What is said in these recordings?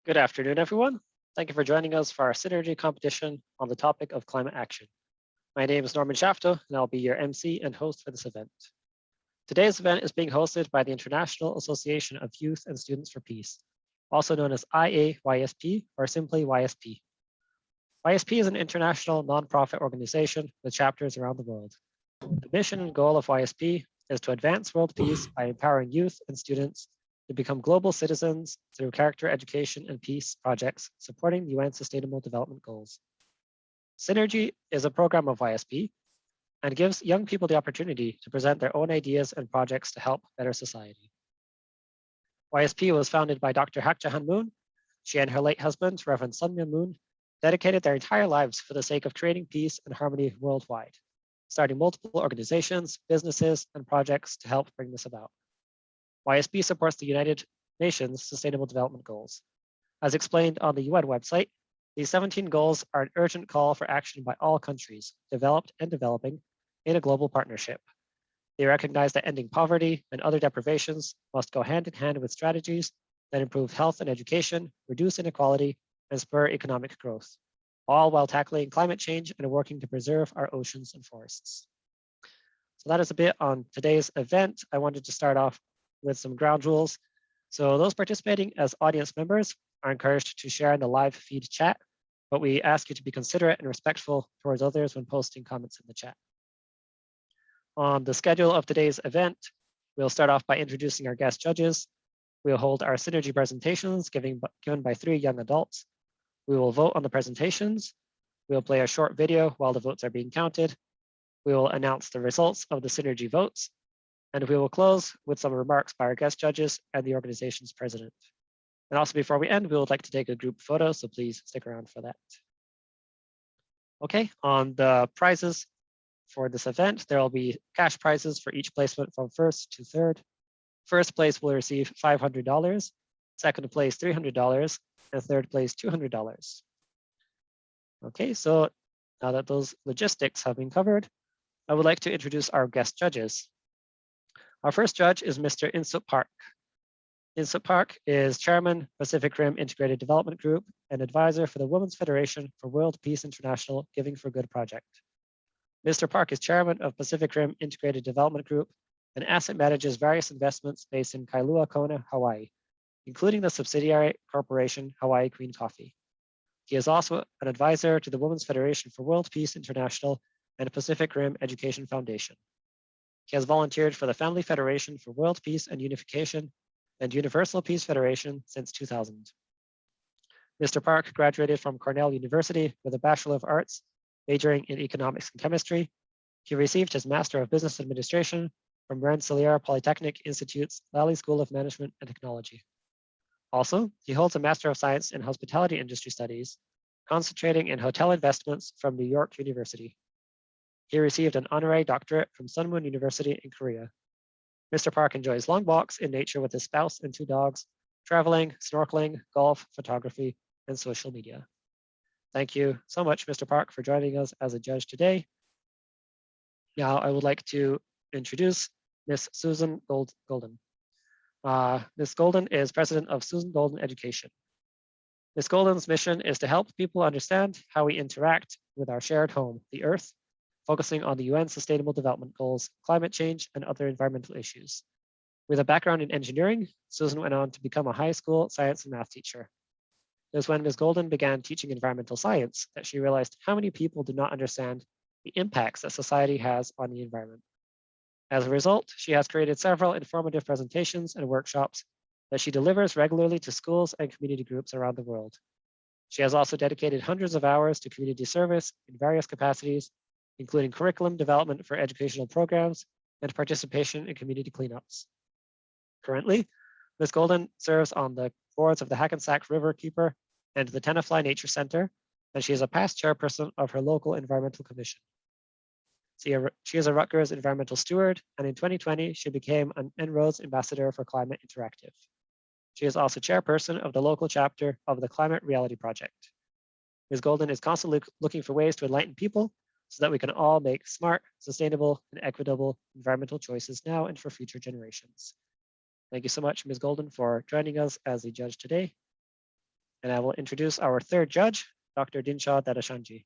Good afternoon, everyone. Thank you for joining us for our Synergy competition on the topic of climate action. My name is Norman Shafto, and I'll be your MC and host for this event. Today's event is being hosted by the International Association of Youth and Students for Peace, also known as IAYSP or simply YSP. YSP is an international nonprofit organization with chapters around the world. The mission and goal of YSP is to advance world peace by empowering youth and students to become global citizens through character education and peace projects supporting the UN Sustainable Development Goals. Synergy is a program of YSP and gives young people the opportunity to present their own ideas and projects to help better society. YSP was founded by Dr. Hak Jahan Moon. She and her late husband, Reverend Sun Myung Moon, dedicated their entire lives for the sake of creating peace and harmony worldwide, starting multiple organizations, businesses, and projects to help bring this about. YSP supports the United Nations Sustainable Development Goals. As explained on the UN website, these 17 goals are an urgent call for action by all countries, developed and developing, in a global partnership. They recognize that ending poverty and other deprivations must go hand in hand with strategies that improve health and education, reduce inequality, and spur economic growth, all while tackling climate change and working to preserve our oceans and forests. So that is a bit on today's event. I wanted to start off with some ground rules. So those participating as audience members are encouraged to share in the live feed chat, but we ask you to be considerate and respectful towards others when posting comments in the chat. On the schedule of today's event, we'll start off by introducing our guest judges. We'll hold our synergy presentations given by 3 young adults. We will vote on the presentations. We'll play a short video while the votes are being counted. We will announce the results of the synergy votes, and we will close with some remarks by our guest judges and the organization's president. And also before we end, we would like to take a group photo, so please stick around for that. Okay, on the prizes for this event, there will be cash prizes for each placement from first to third. First place will receive $500, second place $300, and third place $200. Okay, so now that those logistics have been covered, I would like to introduce our guest judges. Our first judge is Mr. Insup Park. Insup Park is Chairman, Pacific Rim Integrated Development Group, and advisor for the Women's Federation for World Peace International Giving for Good project. Mr. Park is Chairman of Pacific Rim Integrated Development Group and asset manages various investments based in Kailua Kona, Hawaii, including the subsidiary corporation Hawaii Queen Coffee. He is also an advisor to the Women's Federation for World Peace International and Pacific Rim Education Foundation. He has volunteered for the Family Federation for World Peace and Unification and Universal Peace Federation since 2000. Mr. Park graduated from Cornell University with a Bachelor of Arts, majoring in Economics and Chemistry. He received his Master of Business Administration from Rensselaer Polytechnic Institute's Lally School of Management and Technology. Also, he holds a Master of Science in Hospitality Industry Studies, concentrating in hotel investments from New York University. He received an honorary doctorate from Sunmoon University in Korea. Mr. Park enjoys long walks in nature with his spouse and 2 dogs, traveling, snorkeling, golf, photography, and social media. Thank you so much, Mr. Park, for joining us as a judge today. Now, I would like to introduce Ms. Susan Golden. Ms. Golden is president of Susan Golden Education. Ms. Golden's mission is to help people understand how we interact with our shared home, the Earth, focusing on the UN Sustainable Development Goals, climate change, and other environmental issues. With a background in engineering, Susan went on to become a high school science and math teacher. It was when Ms. Golden began teaching environmental science that she realized how many people do not understand the impacts that society has on the environment. As a result, she has created several informative presentations and workshops that she delivers regularly to schools and community groups around the world. She has also dedicated hundreds of hours to community service in various capacities, including curriculum development for educational programs and participation in community cleanups. Currently, Ms. Golden serves on the boards of the Hackensack River Keeper and the Tenafly Nature Center, and she is a past chairperson of her local environmental commission. She is a Rutgers environmental steward, and in 2020, she became an En-ROADS ambassador for Climate Interactive. She is also chairperson of the local chapter of the Climate Reality Project. Ms. Golden is constantly looking for ways to enlighten people so that we can all make smart, sustainable, and equitable environmental choices now and for future generations. Thank you so much, Ms. Golden, for joining us as a judge today. and I will introduce our third judge, Dr. Dinshaw Dadachanji.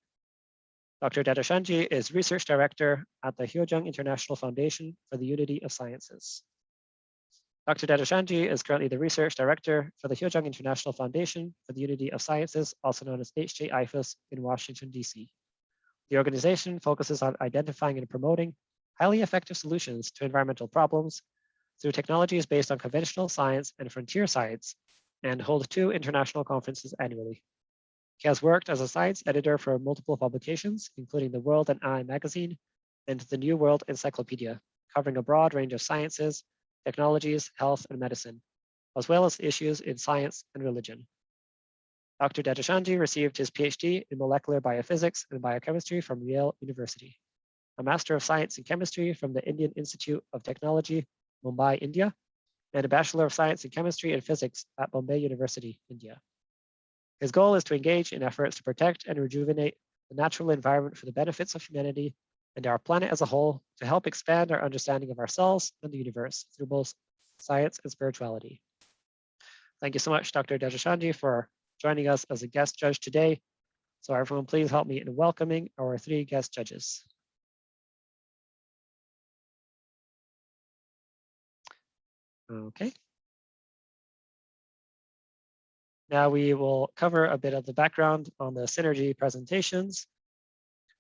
Dr. Dadachanji is Research Director at the Hyojung International Foundation for the Unity of Sciences. Dr. Dadachanji is currently the Research Director for the Hyojung International Foundation for the Unity of Sciences, also known as HJ-IFAS, in Washington, D.C. The organization focuses on identifying and promoting highly effective solutions to environmental problems through technologies based on conventional science and frontier science, and holds 2 international conferences annually. He has worked as a science editor for multiple publications, including the World and Eye magazine and the New World Encyclopedia, covering a broad range of sciences, technologies, health, and medicine, as well as issues in science and religion. Dr. Dadachanji received his PhD in molecular biophysics and biochemistry from Yale University, a Master of Science in Chemistry from the Indian Institute of Technology, Mumbai, India, and a Bachelor of Science in Chemistry and Physics at Bombay University, India. His goal is to engage in efforts to protect and rejuvenate the natural environment for the benefits of humanity and our planet as a whole, to help expand our understanding of ourselves and the universe through both science and spirituality. Thank you so much, Dr. Dadachanji, for joining us as a guest judge today. So everyone, please help me in welcoming our 3 guest judges. Okay. Now we will cover a bit of the background on the Synergy presentations.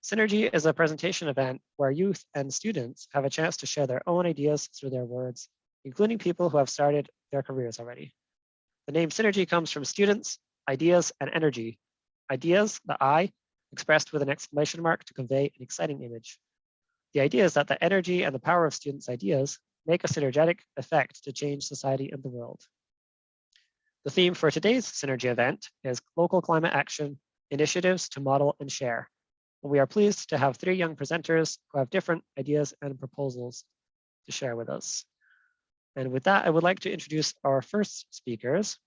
Synergy is a presentation event where youth and students have a chance to share their own ideas through their words, including people who have started their careers already. The name Synergy comes from students, ideas, and energy. Ideas, the I, expressed with an exclamation mark to convey an exciting image. The idea is that the energy and the power of students' ideas make a synergetic effect to change society and the world. The theme for today's Synergy event is Local Climate Action, Initiatives to Model and Share. And we are pleased to have 3 young presenters who have different ideas and proposals to share with us. And with that, I would like to introduce our first speakers.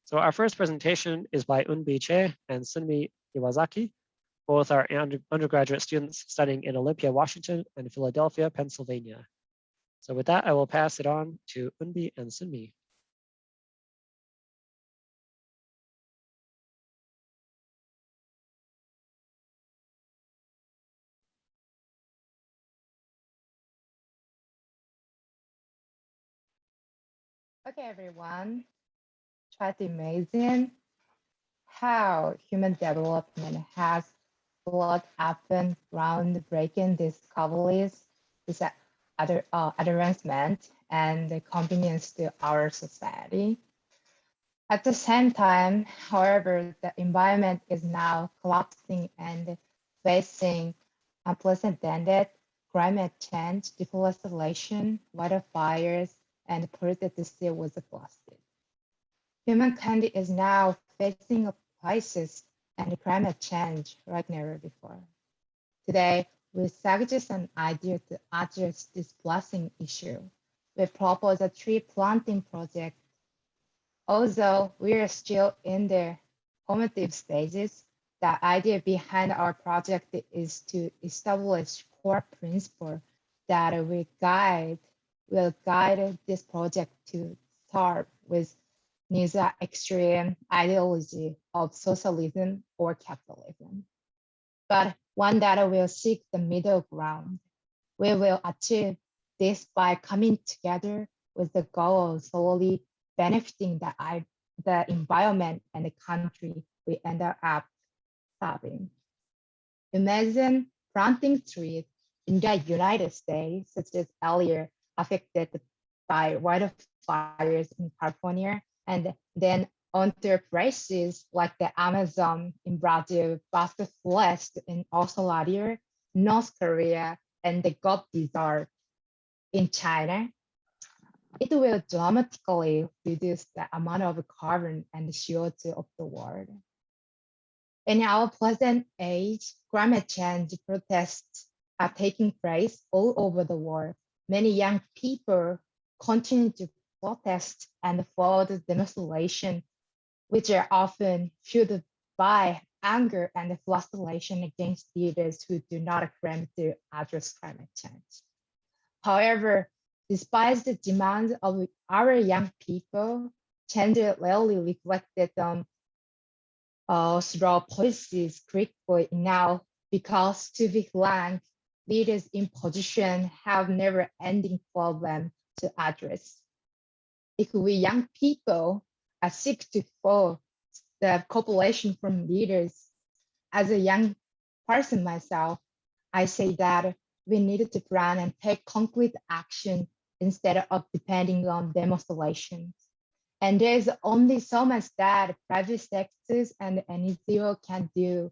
So our first presentation is by Unbi Che and Sunmi Iwazaki. Both are undergraduate students studying in Olympia, Washington, and Philadelphia, Pennsylvania. So with that, I will pass it on to Unbi and Sunmi. Okay, everyone, try to imagine how human development has brought upon groundbreaking discoveries, this advancement and convenience to our society. At the same time, however, the environment is now collapsing and facing unprecedented climate change, deforestation, wildfires, and polluted sea was blasted. Humankind is now facing a crisis and climate change like never before. Today, we suggest an idea to address this pressing issue. We propose a tree planting project. Although we are still in the formative stages, the idea behind our project is to establish core principles that will guide this project to start with neither extreme ideology of socialism or capitalism, but one that will seek the middle ground. We will achieve this by coming together with the goal of solely benefiting the environment and the country we end up serving. Imagine planting trees in the United States, such as earlier affected by wildfires in California, and then onto places like the Amazon in Brazil, Boston Forest in Australia, North Korea, and the Gobi Desert in China. It will dramatically reduce the amount of carbon and CO2 of the world. In our present age, climate change protests are taking place all over the world. Many young people continue to protest and follow the demonstration, which are often fueled by anger and frustration against leaders who do not claim to address climate change. However, despite the demands of our young people, change rarely reflected on through policies quickly enough, because to be frank, leaders in position have never-ending problem to address. If we young people are seek to follow the cooperation from leaders, as a young person myself, I say that we needed to plan and take concrete action instead of depending on demonstrations. And there's only so much that private sectors and NGO can do.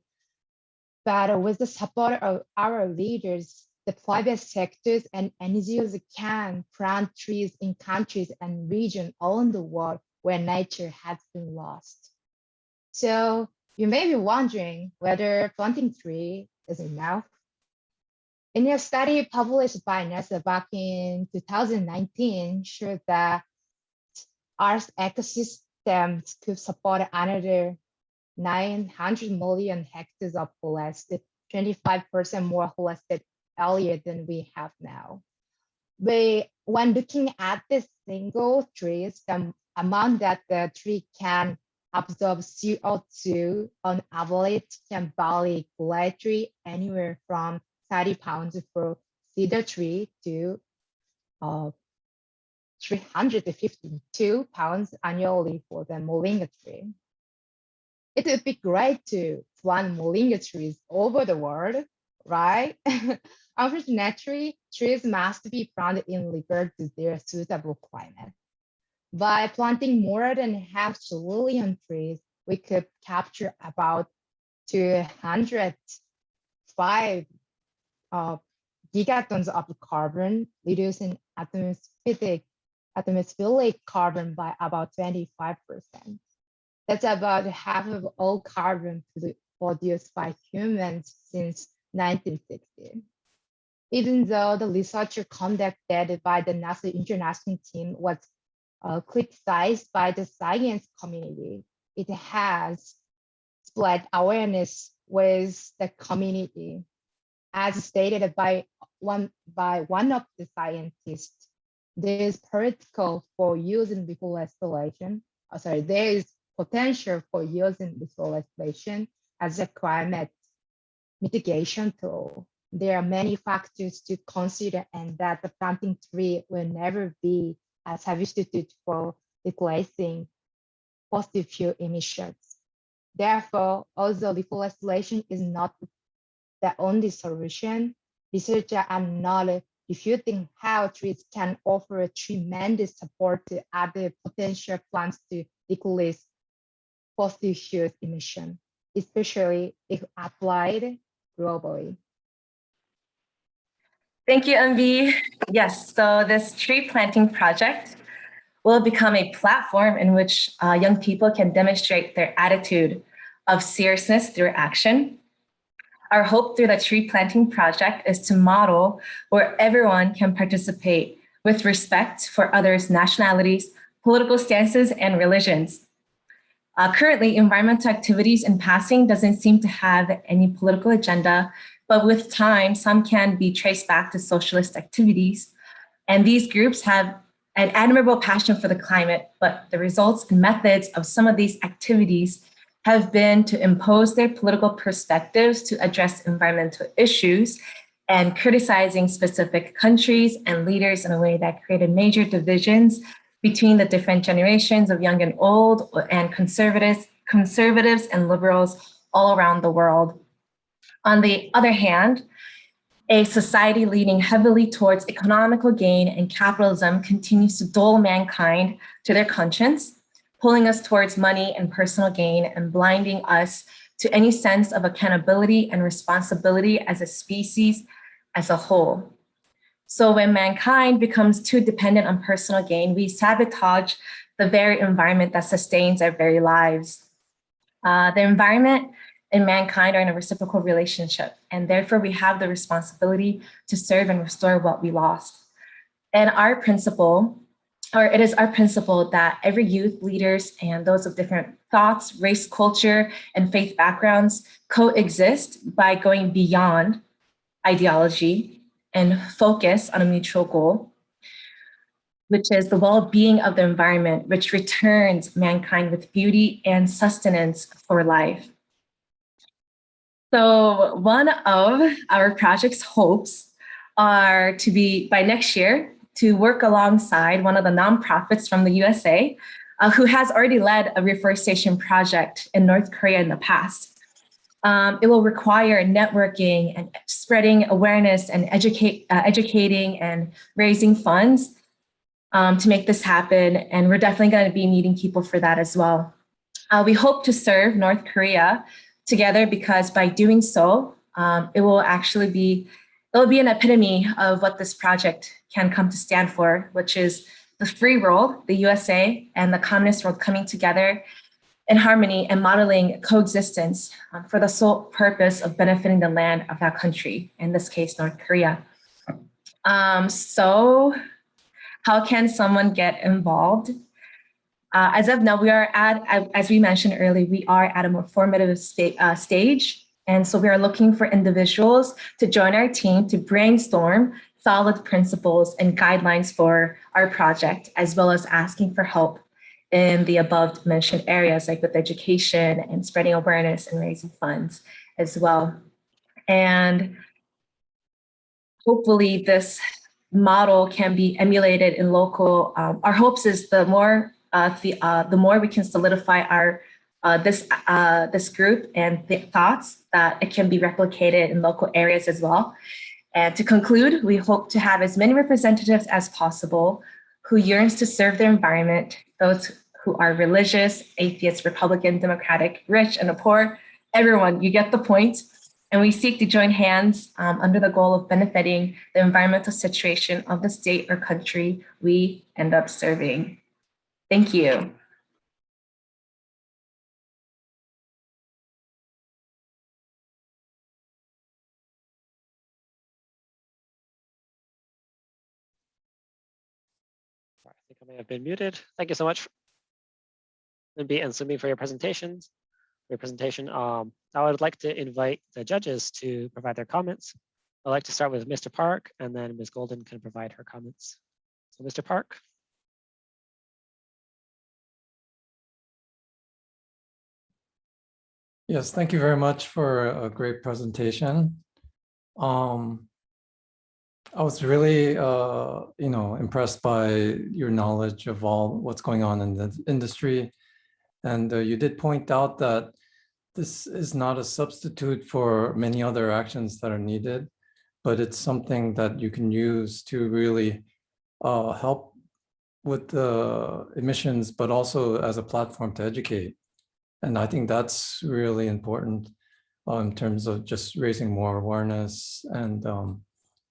But with the support of our leaders, the private sectors and NGOs can plant trees in countries and regions all in the world where nature has been lost. So you may be wondering whether planting tree is enough. In a study published by NASA back in 2019 showed that Earth's ecosystems could support another 900 million hectares of forest, 25% more forested area than we have now. When looking at the single trees, the amount that the tree can absorb CO2 on average can vary greatly, anywhere from 30 pounds for cedar tree to 352 pounds annually for the moringa tree. It would be great to plant moringa trees over the world, right? Unfortunately, trees must be planted in regard to their suitable climate. By planting more than half trillion trees, we could capture about 205 gigatons of carbon, reducing atmospheric carbon by about 25%. That's about half of all carbon produced by humans since 1960. Even though the research conducted by the NASA international team was criticized by the science community, it has spread awareness with the community. As stated by one of the scientists, there is potential for using reforestation. There is potential for using reforestation as a climate mitigation tool. There are many factors to consider, and that the planting tree will never be a substitute for replacing fossil fuel emissions. Therefore, although reforestation is not the only solution, researchers are not refuting how trees can offer tremendous support to other potential plants to decrease fossil fuel emission, especially if applied globally. Thank you, MV. Yes, so this tree planting project will become a platform in which young people can demonstrate their attitude of seriousness through action. Our hope through the tree planting project is to model where everyone can participate with respect for others' nationalities, political stances, and religions. Currently, environmental activities in passing doesn't seem to have any political agenda, but with time, some can be traced back to socialist activities. And these groups have an admirable passion for the climate, but the results and methods of some of these activities have been to impose their political perspectives to address environmental issues and criticizing specific countries and leaders in a way that created major divisions between the different generations of young and old, and conservatives and liberals all around the world. On the other hand, a society leaning heavily towards economical gain and capitalism continues to dull mankind to their conscience, pulling us towards money and personal gain and blinding us to any sense of accountability and responsibility as a species as a whole. So when mankind becomes too dependent on personal gain, we sabotage the very environment that sustains our very lives. The environment and mankind are in a reciprocal relationship, and therefore we have the responsibility to serve and restore what we lost. And it is our principle that every youth, leaders, and those of different thoughts, race, culture, and faith backgrounds coexist by going beyond ideology and focus on a mutual goal. which is the well-being of the environment, which returns mankind with beauty and sustenance for life. So one of our project's hopes are to be, by next year, to work alongside one of the nonprofits from the USA who has already led a reforestation project in North Korea in the past. It will require networking and spreading awareness and educating and raising funds to make this happen. And we're definitely going to be needing people for that as well. We hope to serve North Korea together because by doing so, it will be an epitome of what this project can come to stand for, which is the free world, the USA, and the communist world coming together in harmony and modeling coexistence for the sole purpose of benefiting the land of that country, in this case, North Korea. So how can someone get involved? As of now, we are as we mentioned earlier, we are at a more formative stage. And so we are looking for individuals to join our team to brainstorm solid principles and guidelines for our project, as well as asking for help in the above mentioned areas, like with education and spreading awareness and raising funds as well. And hopefully this model can be emulated in local. Our hopes is the more we can solidify our this group and the thoughts, that it can be replicated in local areas as well. And to conclude, we hope to have as many representatives as possible who yearns to serve their environment, those who are religious, atheist, Republican, Democratic, rich, and the poor, everyone, you get the point. And we seek to join hands under the goal of benefiting the environmental situation of the state or country we end up serving. Thank you. I think I may have been muted. Thank you so much, Linby and Sumi, for your presentations. Now I would like to invite the judges to provide their comments. I'd like to start with Mr. Park, and then Ms. Golden can provide her comments. So Mr. Park. Yes, thank you very much for a great presentation. I was really, impressed by your knowledge of all what's going on in the industry. And you did point out that this is not a substitute for many other actions that are needed, but it's something that you can use to really help with the emissions, but also as a platform to educate. And I think that's really important in terms of just raising more awareness and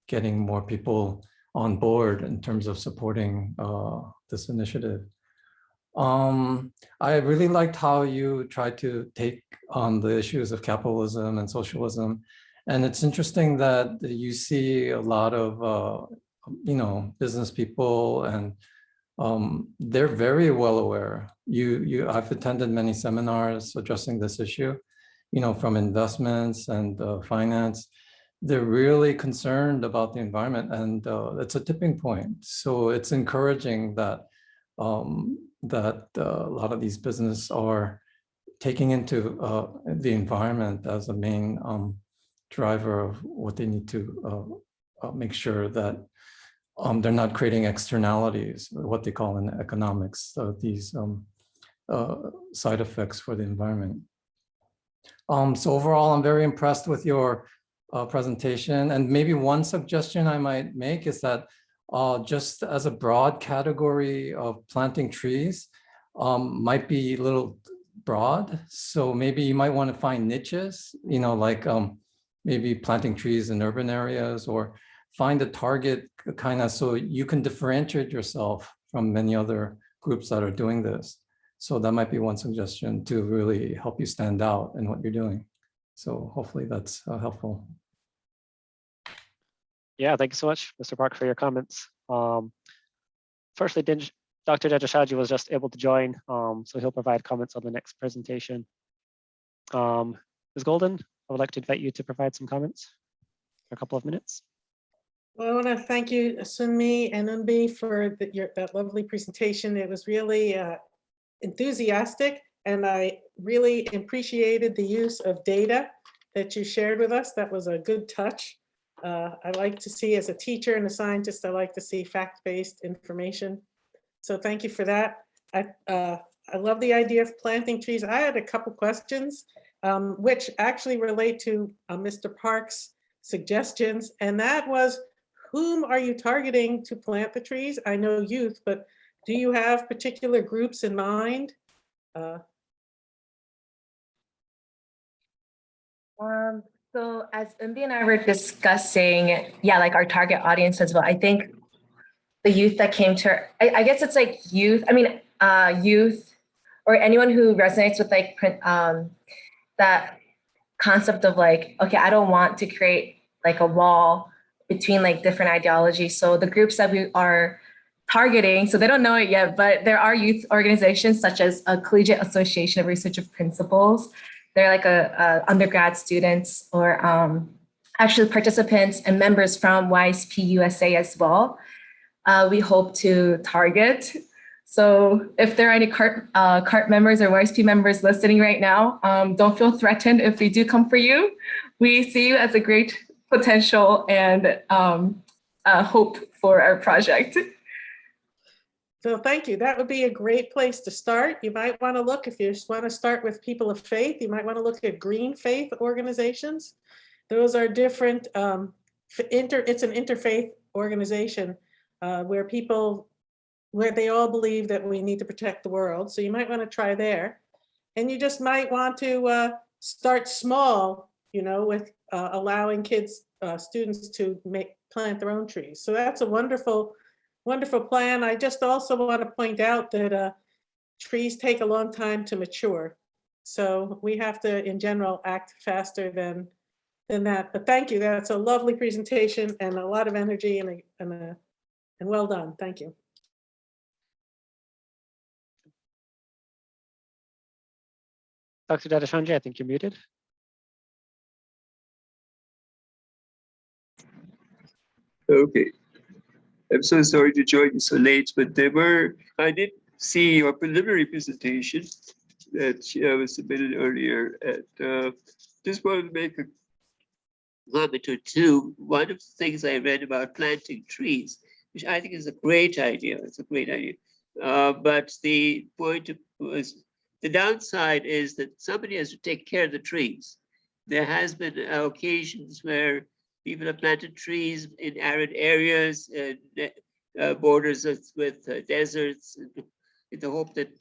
getting more people on board in terms of supporting this initiative. I really liked how you tried to take on the issues of capitalism and socialism. And it's interesting that you see a lot of, business people, and they're very well aware. I've attended many seminars addressing this issue, from investments and finance. They're really concerned about the environment, and it's a tipping point. So it's encouraging that that a lot of these businesses are taking into the environment as a main driver of what they need to make sure that they're not creating externalities, what they call in economics, these side effects for the environment. So overall, I'm very impressed with your presentation. And maybe one suggestion I might make is that just as a broad category of planting trees might be a little broad. So maybe you might want to find niches, like maybe planting trees in urban areas, or find a target kind of so you can differentiate yourself from many other groups that are doing this. So that might be one suggestion to really help you stand out in what you're doing. So hopefully that's helpful. Yeah, thank you so much, Mr. Park, for your comments. Firstly, Dr. Dadachanji was just able to join, so he'll provide comments on the next presentation. Ms. Golden, I would like to invite you to provide some comments for a couple of minutes. Well, I want to thank you, Sunmi and Unbi, for that lovely presentation. It was really enthusiastic, and I really appreciated the use of data that you shared with us. That was a good touch. I like to see, as a teacher and a scientist, I like to see fact-based information. So thank you for that. I love the idea of planting trees. I had a couple questions, which actually relate to Mr. Park's suggestions, and that was, whom are you targeting to plant the trees? I know youth, but do you have particular groups in mind? So as Umbi and I were discussing, yeah, like our target audience as well, I think the youth that came to, I guess it's like youth, I mean, youth or anyone who resonates with like that concept of like, okay, I don't want to create like a wall between like different ideologies. So the groups that we are targeting, so they don't know it yet, but there are youth organizations such as a Collegiate Association of Research of Principles. They're like a undergrad students or actually participants and members from YSP USA as well. We hope to target. So if there are any CART members or YSP members listening right now, don't feel threatened if we do come for you. We see you as a great potential and hope for our project. So thank you. That would be a great place to start. You might want to look, if you just want to start with people of faith, you might want to look at green faith organizations. Those are different, it's an interfaith organization where they all believe that we need to protect the world. So you might want to try there. And you just might want to start small, with allowing students to plant their own trees. So that's a wonderful plan. I just also want to point out that trees take a long time to mature. So we have to, in general, act faster than that. But thank you. That's a lovely presentation and a lot of energy and well done. Thank you. Dr. Dadachanji, I think you're muted. Okay. I'm so sorry to join you so late, but I did see your preliminary presentation that was submitted earlier, and just wanted to make a comment or two. One of the things I read about planting trees, which I think is a great idea. It's a great idea. But the point was, the downside is that somebody has to take care of the trees. There has been occasions where people have planted trees in arid areas and borders with deserts, in the hope that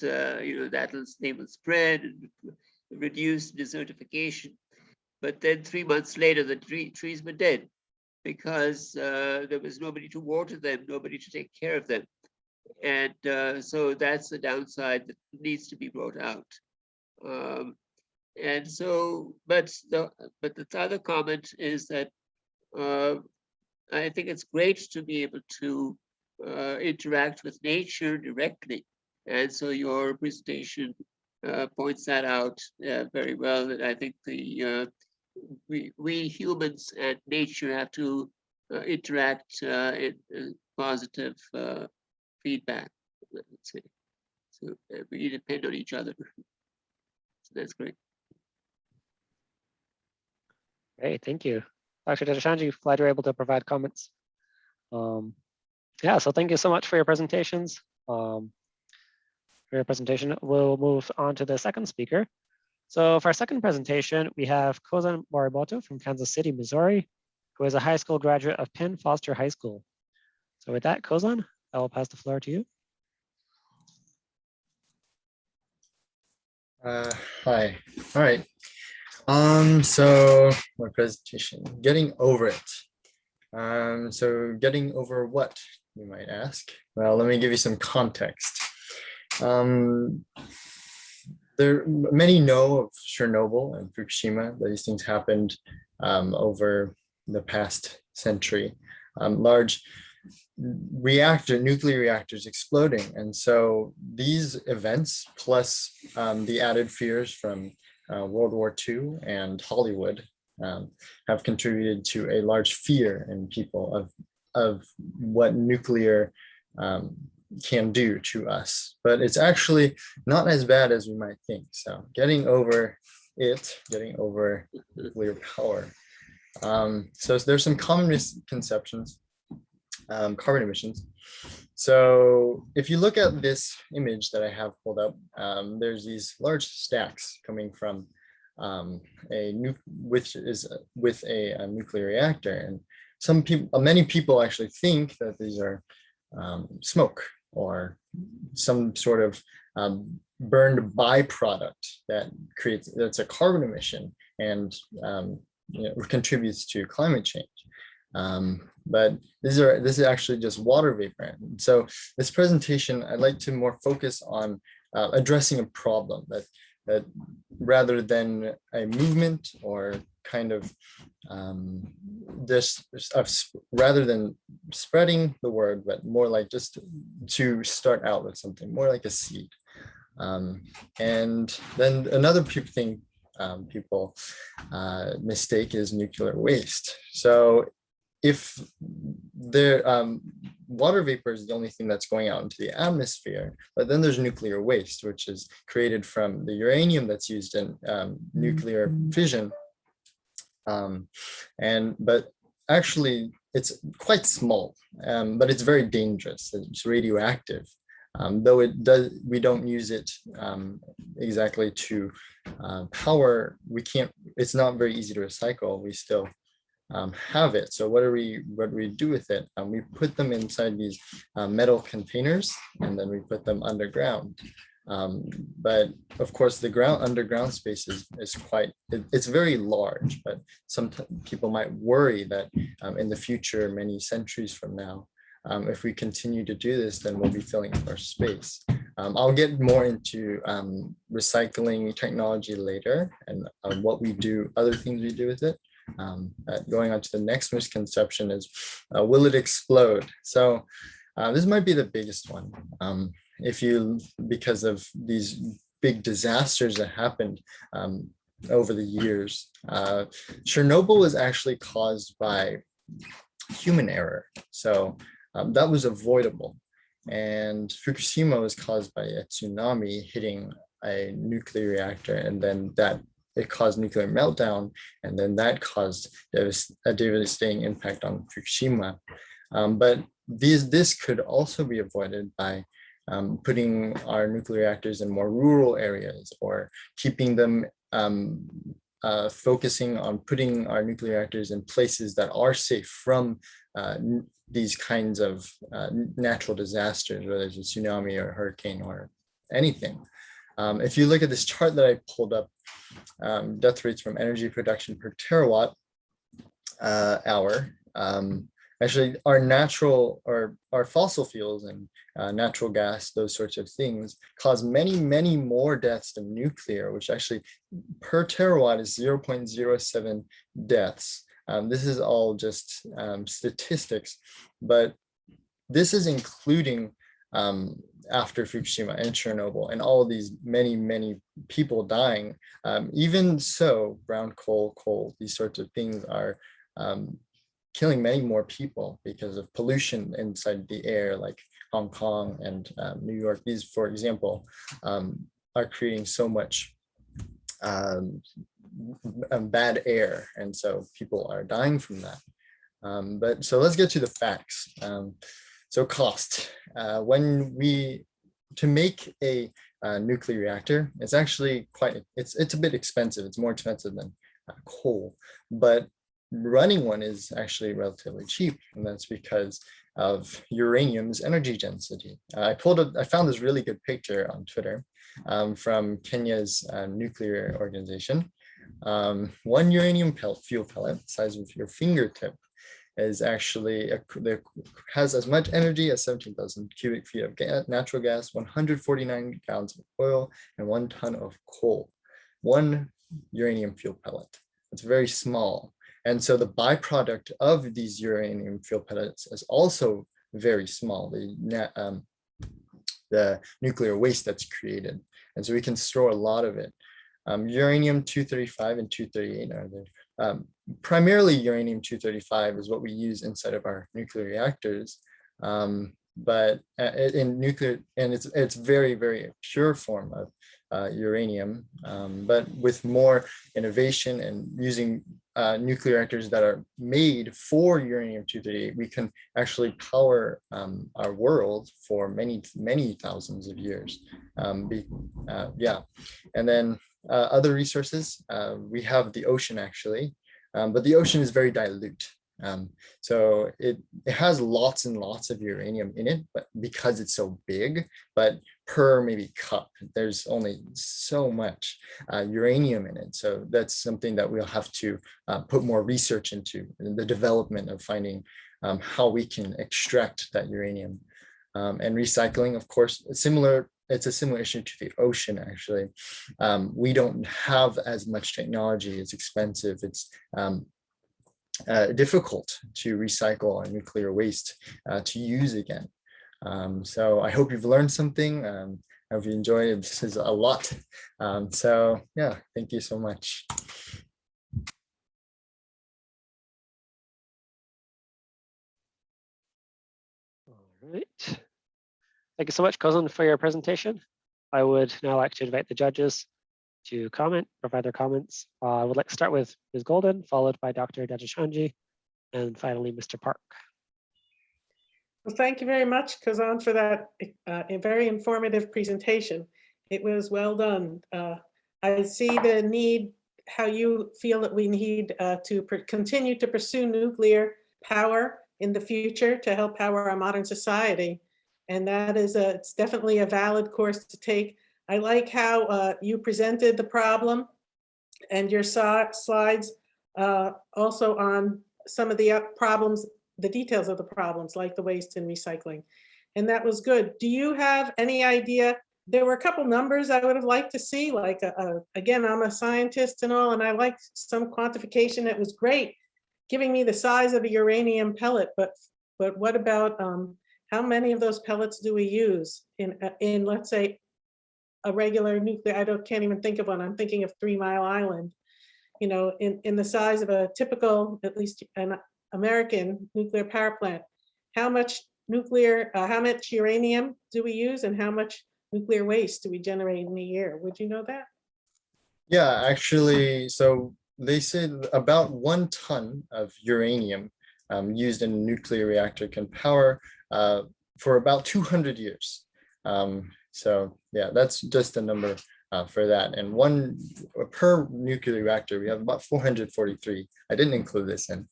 they will spread and reduce desertification. But then 3 months later, the trees were dead because there was nobody to water them, nobody to take care of them. And so that's the downside that needs to be brought out. And so, but the other comment is that I think it's great to be able to interact with nature directly. And so your presentation points that out very well. That I think we humans and nature have to interact in positive feedback, let's say. So we depend on each other. So that's great. Great, thank you. Dr. Dadachanji, glad you're able to provide comments. Yeah, so thank you so much for your presentations. We'll move on to the second speaker. So for our second presentation, we have Kozan Morimoto from Kansas City, Missouri, who is a high school graduate of Penn Foster High School. So with that, Kozan, I will pass the floor to you. Hi, all right. So my presentation, getting over it. So getting over what, you might ask? Well, let me give you some context. Many know of Chernobyl and Fukushima. These things happened over the past century. Large nuclear reactors exploding. And so these events, plus the added fears from World War II and Hollywood, have contributed to a large fear in people of of what nuclear can do to us, but it's actually not as bad as we might think. So getting over nuclear power. So there's some common misconceptions, carbon emissions. So if you look at this image that I have pulled up, there's these large stacks coming from with a nuclear reactor, and many people actually think that these are smoke or some sort of burned byproduct that's a carbon emission and contributes to climate change. But this is actually just water vapor. So this presentation, I'd like to more focus on addressing a problem that rather than a movement or kind of rather than spreading the word, but more like just to start out with something more like a seed. And then another thing people mistake is nuclear waste. So if water vapor is the only thing that's going out into the atmosphere, but then there's nuclear waste, which is created from the uranium that's used in nuclear fission. But actually it's quite small, but it's very dangerous. It's radioactive. Though we don't use it exactly to power. It's not very easy to recycle. We still have it. So what do we do with it? We put them inside these metal containers, and then we put them underground. But of course, the underground space is it's very large. But some people might worry that in the future, many centuries from now, if we continue to do this, then we'll be filling up our space. I'll get more into recycling technology later and what we do, other things we do with it. Going on to the next misconception is, will it explode? So this might be the biggest one. Because of these big disasters that happened over the years. Chernobyl was actually caused by human error. So that was avoidable. And Fukushima was caused by a tsunami hitting a nuclear reactor, and then it caused nuclear meltdown, and then that caused a devastating impact on Fukushima. But this could also be avoided by putting our nuclear reactors in more rural areas, or keeping them focusing on putting our nuclear reactors in places that are safe from these kinds of natural disasters, whether it's a tsunami or a hurricane or anything. If you look at this chart that I pulled up, death rates from energy production per terawatt hour, actually our fossil fuels and natural gas, those sorts of things, cause many more deaths than nuclear, which actually per terawatt is 0.07 deaths. This is all just statistics, but this is including after Fukushima and Chernobyl and all these many people dying. Even so, brown coal, these sorts of things are killing many more people because of pollution inside the air, like Hong Kong and New York. These, for example, are creating so much bad air, and so people are dying from that. But so let's get to the facts. So cost. To make a nuclear reactor, it's actually it's a bit expensive. It's more expensive than coal, but running one is actually relatively cheap, and that's because of uranium's energy density. I found this really good picture on Twitter from Kenya's nuclear organization. One uranium fuel pellet, size of your fingertip, is actually has as much energy as 17,000 cubic feet of natural gas, 149 gallons of oil, and 1 ton of coal. One uranium fuel pellet. It's very small. And so the byproduct of these uranium fuel pellets is also very small, the nuclear waste that's created. And so we can store a lot of it. Uranium-235 and 238 are the primarily uranium-235 is what we use inside of our nuclear reactors. But in nuclear, and it's very, very pure form of uranium, but with more innovation and using nuclear reactors that are made for uranium-238, we can actually power our world for many, many thousands of years. Yeah, and then other resources, we have the ocean actually, but the ocean is very dilute. So it has lots and lots of uranium in it, but because it's so big, but per maybe cup, there's only so much uranium in it. So that's something that we'll have to put more research into in the development of finding how we can extract that uranium. And recycling, of course, it's a similar issue to the ocean, actually. We don't have as much technology, it's expensive, it's difficult to recycle our nuclear waste to use again. So I hope you've learned something. I hope you enjoyed it. This is a lot. So yeah, thank you so much. All right. Thank you so much, Cousin, for your presentation. I would now like to invite the judges to provide their comments. I would like to start with Ms. Golden, followed by Dr. Dadachanji, and finally, Mr. Park. Well, thank you very much, Kazan, for that a very informative presentation. It was well done. I see the need, how you feel that we need to continue to pursue nuclear power in the future to help power our modern society. And that is it's definitely a valid course to take. I like how you presented the problem and your slides also on some of the problems, the details of the problems, like the waste and recycling. And that was good. Do you have any idea? There were a couple numbers I would have liked to see, like, again, I'm a scientist and all, and I like some quantification. That was great, giving me the size of a uranium pellet, but what about how many of those pellets do we use in let's say, a regular nuclear, can't even think of one. I'm thinking of 3 Mile Island, you know, in the size of a typical, at least an American nuclear power plant. How much uranium do we use and how much nuclear waste do we generate in a year? Would you know that? Yeah, actually, so they said about 1 ton of uranium used in a nuclear reactor can power for about 200 years. So yeah, that's just a number for that. And per nuclear reactor, we have about 443. I didn't include this in.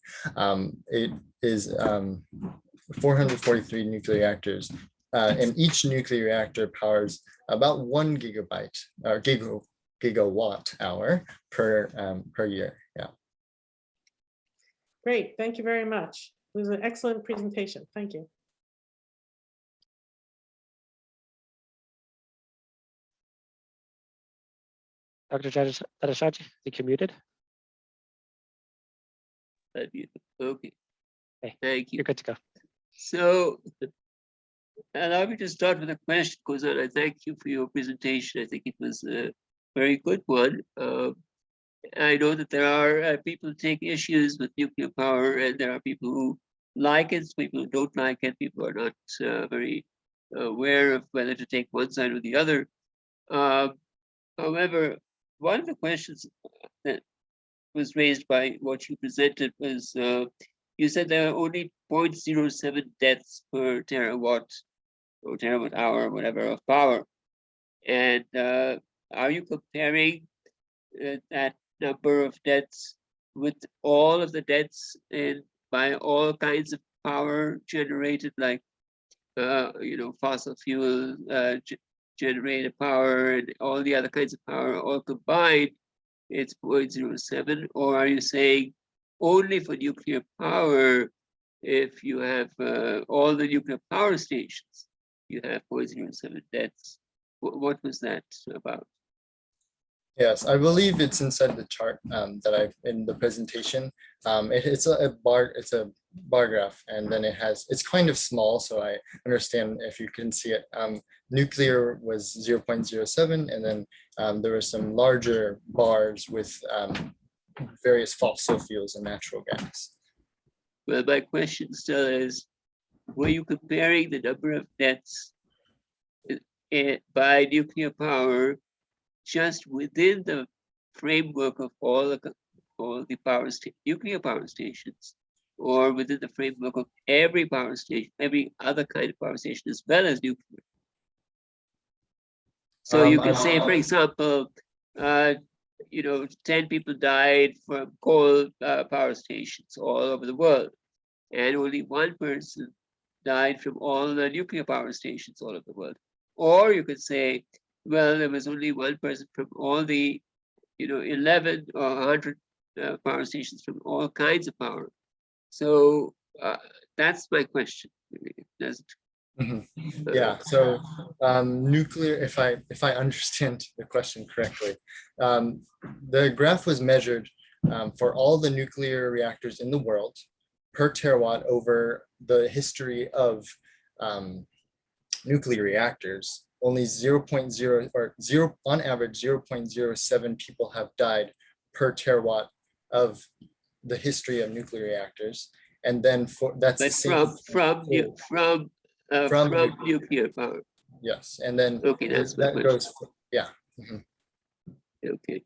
It is 443 nuclear reactors. And each nuclear reactor powers about 1 gigawatt hour per year. Yeah. Great, thank you very much. It was an excellent presentation. Thank you. Dr. Dadachanji, I think you're muted. Okay, Okay, thank you. you're good to go. So, allow me to start with a question, because I thank you for your presentation. I think it was a very good one. I know that there are people who take issues with nuclear power, and there are people who like it, people who don't like it, people who are not very aware of whether to take one side or the other. However, one of the questions that was raised by what you presented was, you said there are only 0.07 deaths per terawatt or terawatt hour, or whatever, of power. And are you comparing that number of deaths with all of the deaths by all kinds of power generated, like fossil fuel generated power and all the other kinds of power all combined, it's 0.07? Or are you saying only for nuclear power, if you have all the nuclear power stations, you have 0.07 deaths? What was that about? Yes, I believe it's inside the chart that I've in the presentation. It's a bar graph, and then it's kind of small, so I understand if you can see it. Nuclear was 0.07, and then there were some larger bars with various fossil fuels and natural gas. Well, my question still is, were you comparing the number of deaths by nuclear power just within the framework of all the nuclear power stations, or within the framework of every power station, every other kind of power station, as well as nuclear? So you can say, for example, 10 people died from coal power stations all over the world, and only one person died from all the nuclear power stations all over the world. Or you could say, well, there was only one person from all the 11 or 100 power stations from all kinds of power. So that's my question. Yeah, so nuclear, if I understand the question correctly, the graph was measured for all the nuclear reactors in the world per terawatt over the history of nuclear reactors. Only 0.0 or 0 on average 0.07 people have died per terawatt of the history of nuclear reactors, and then that's the same from nuclear power. Yes, and then okay, that goes yeah. Okay.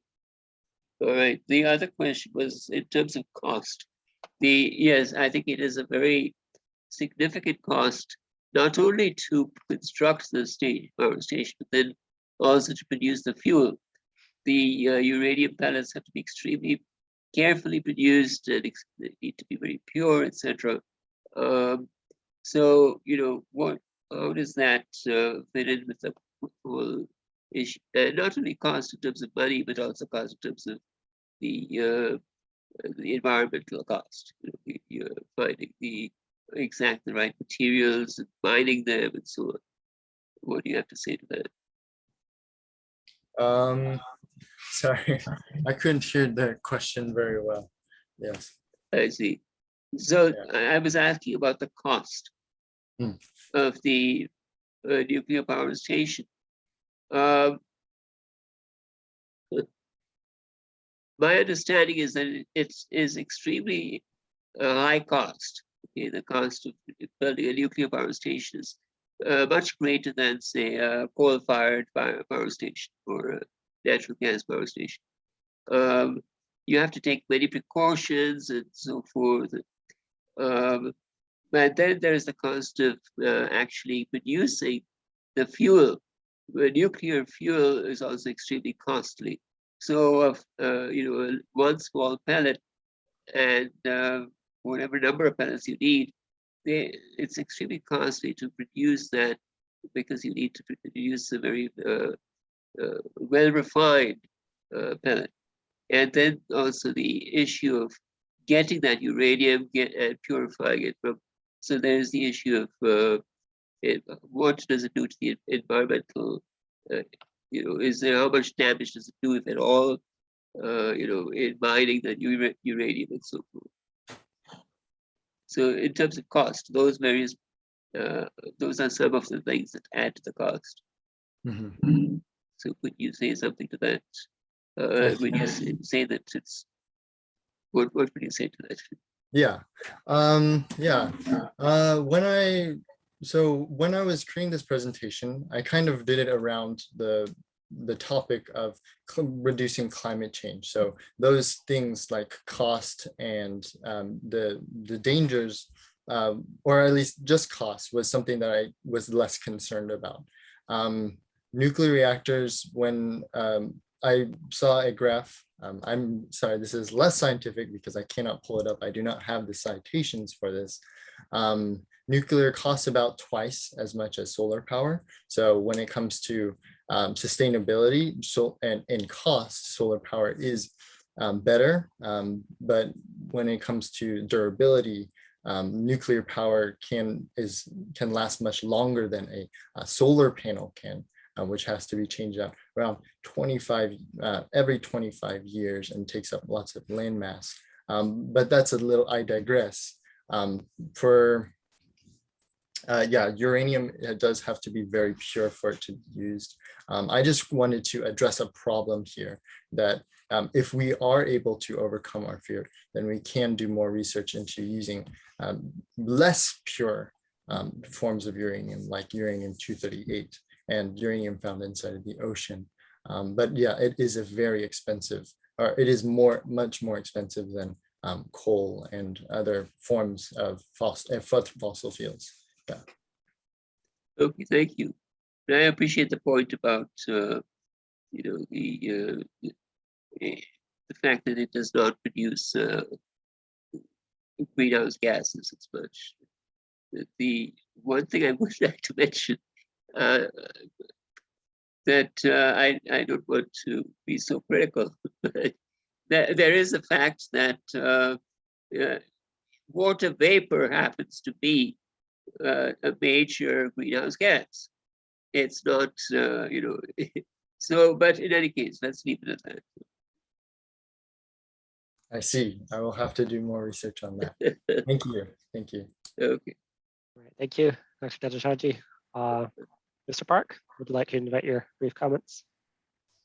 All right. The other question was in terms of cost. Yes, I think it is a very significant cost, not only to construct the power station, but then also to produce the fuel. The uranium pellets have to be extremely carefully produced, and they need to be very pure, etc. So, how does that fit in with the whole issue? Not only cost in terms of money, but also cost in terms of the environmental cost. Finding the right materials and mining them and so on. What do you have to say to that? Sorry, I couldn't hear the question very well. Yes. I see. So I was asking about the cost of the nuclear power station. My understanding is that it is extremely high cost. Okay, the cost of building a nuclear power station is much greater than, say, a coal-fired power station or a natural gas power station. You have to take many precautions and so forth. But then there's the cost of actually producing the fuel. Nuclear fuel is also extremely costly. So, one small pellet and whatever number of pellets you need, it's extremely costly to produce that, because you need to produce a very well-refined pellet. And then also the issue of getting that uranium and purifying it from. So there's the issue of what does it do to the environmental, is there, how much damage does it do, if at all, in mining the uranium and so forth. So in terms of cost, those are some of the things that add to the cost. So could you say something to that? When you say that it's, what would you say to that? Yeah. When I was creating this presentation, I kind of did it around the topic of reducing climate change. So those things like cost and the dangers, or at least just cost, was something that I was less concerned about. Nuclear reactors, when I saw a graph, I'm sorry, this is less scientific because I cannot pull it up. I do not have the citations for this. Nuclear costs about twice as much as solar power. So when it comes to sustainability and cost, solar power is better. But when it comes to durability, nuclear power can last much longer than a solar panel can, which has to be changed out around every 25 years and takes up lots of land mass. But that's a little, I digress. Uranium does have to be very pure for it to be used. I just wanted to address a problem here that if we are able to overcome our fear, then we can do more research into using less pure forms of uranium, like uranium-238 and uranium found inside of the ocean. But yeah, it is a very expensive, or it is much more expensive than coal and other forms of fossil fuels. Yeah. Okay, thank you. And I appreciate the point about the fact that it does not produce greenhouse gases as much. The one thing I would like to mention that I don't want to be so critical, but there is a fact that water vapor happens to be a major greenhouse gas. It's not, so, but in any case, let's leave it at that. I see. I will have to do more research on that. Thank you. Thank you. Okay. All right, thank you, Dr. Dadachanji. Mr. Park, would you like to invite your brief comments?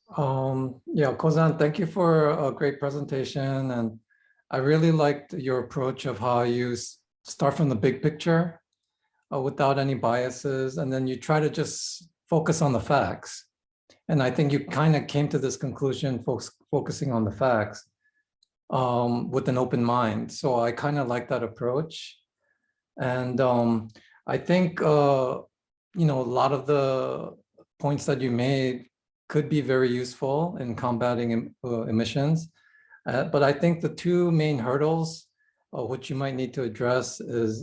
Yeah, Kozan, thank you for a great presentation. And I really liked your approach of how you start from the big picture without any biases, and then you try to just focus on the facts. And I think you kind of came to this conclusion, focusing on the facts with an open mind. So I kind of like that approach. And I think, a lot of the points that you made could be very useful in combating emissions. But I think the two main hurdles which you might need to address is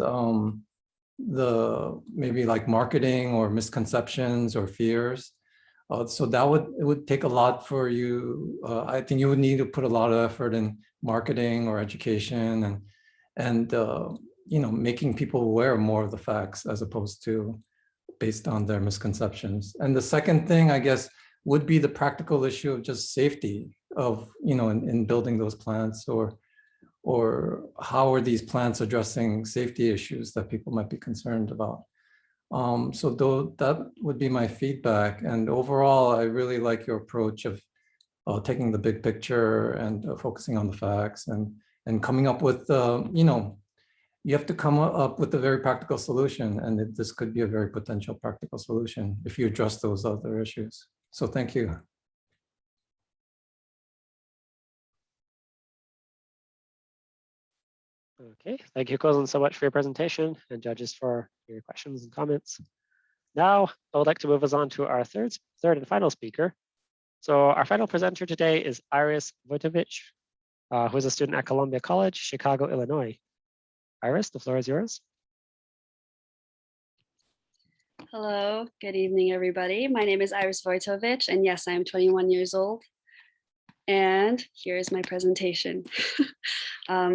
the maybe like marketing or misconceptions or fears. So it would take a lot for you. I think you would need to put a lot of effort in marketing or education and making people aware more of the facts as opposed to based on their misconceptions. And the second thing, I guess, would be the practical issue of just safety of, in building those plants, or how are these plants addressing safety issues that people might be concerned about. So that would be my feedback. And overall, I really like your approach of taking the big picture and focusing on the facts and coming up with, you have to come up with a very practical solution. And this could be a very potential practical solution if you address those other issues. So thank you. Okay, thank you, Kozan, so much for your presentation, and judges for your questions and comments. Now, I would like to move us on to our third and final speaker. So our final presenter today is Iris Vojtovich, who is a student at Columbia College, Chicago, Illinois. Iris, the floor is yours. Hello, good evening, everybody. My name is Iris Vojtovich, and yes, I am 21 years old. And here's my presentation.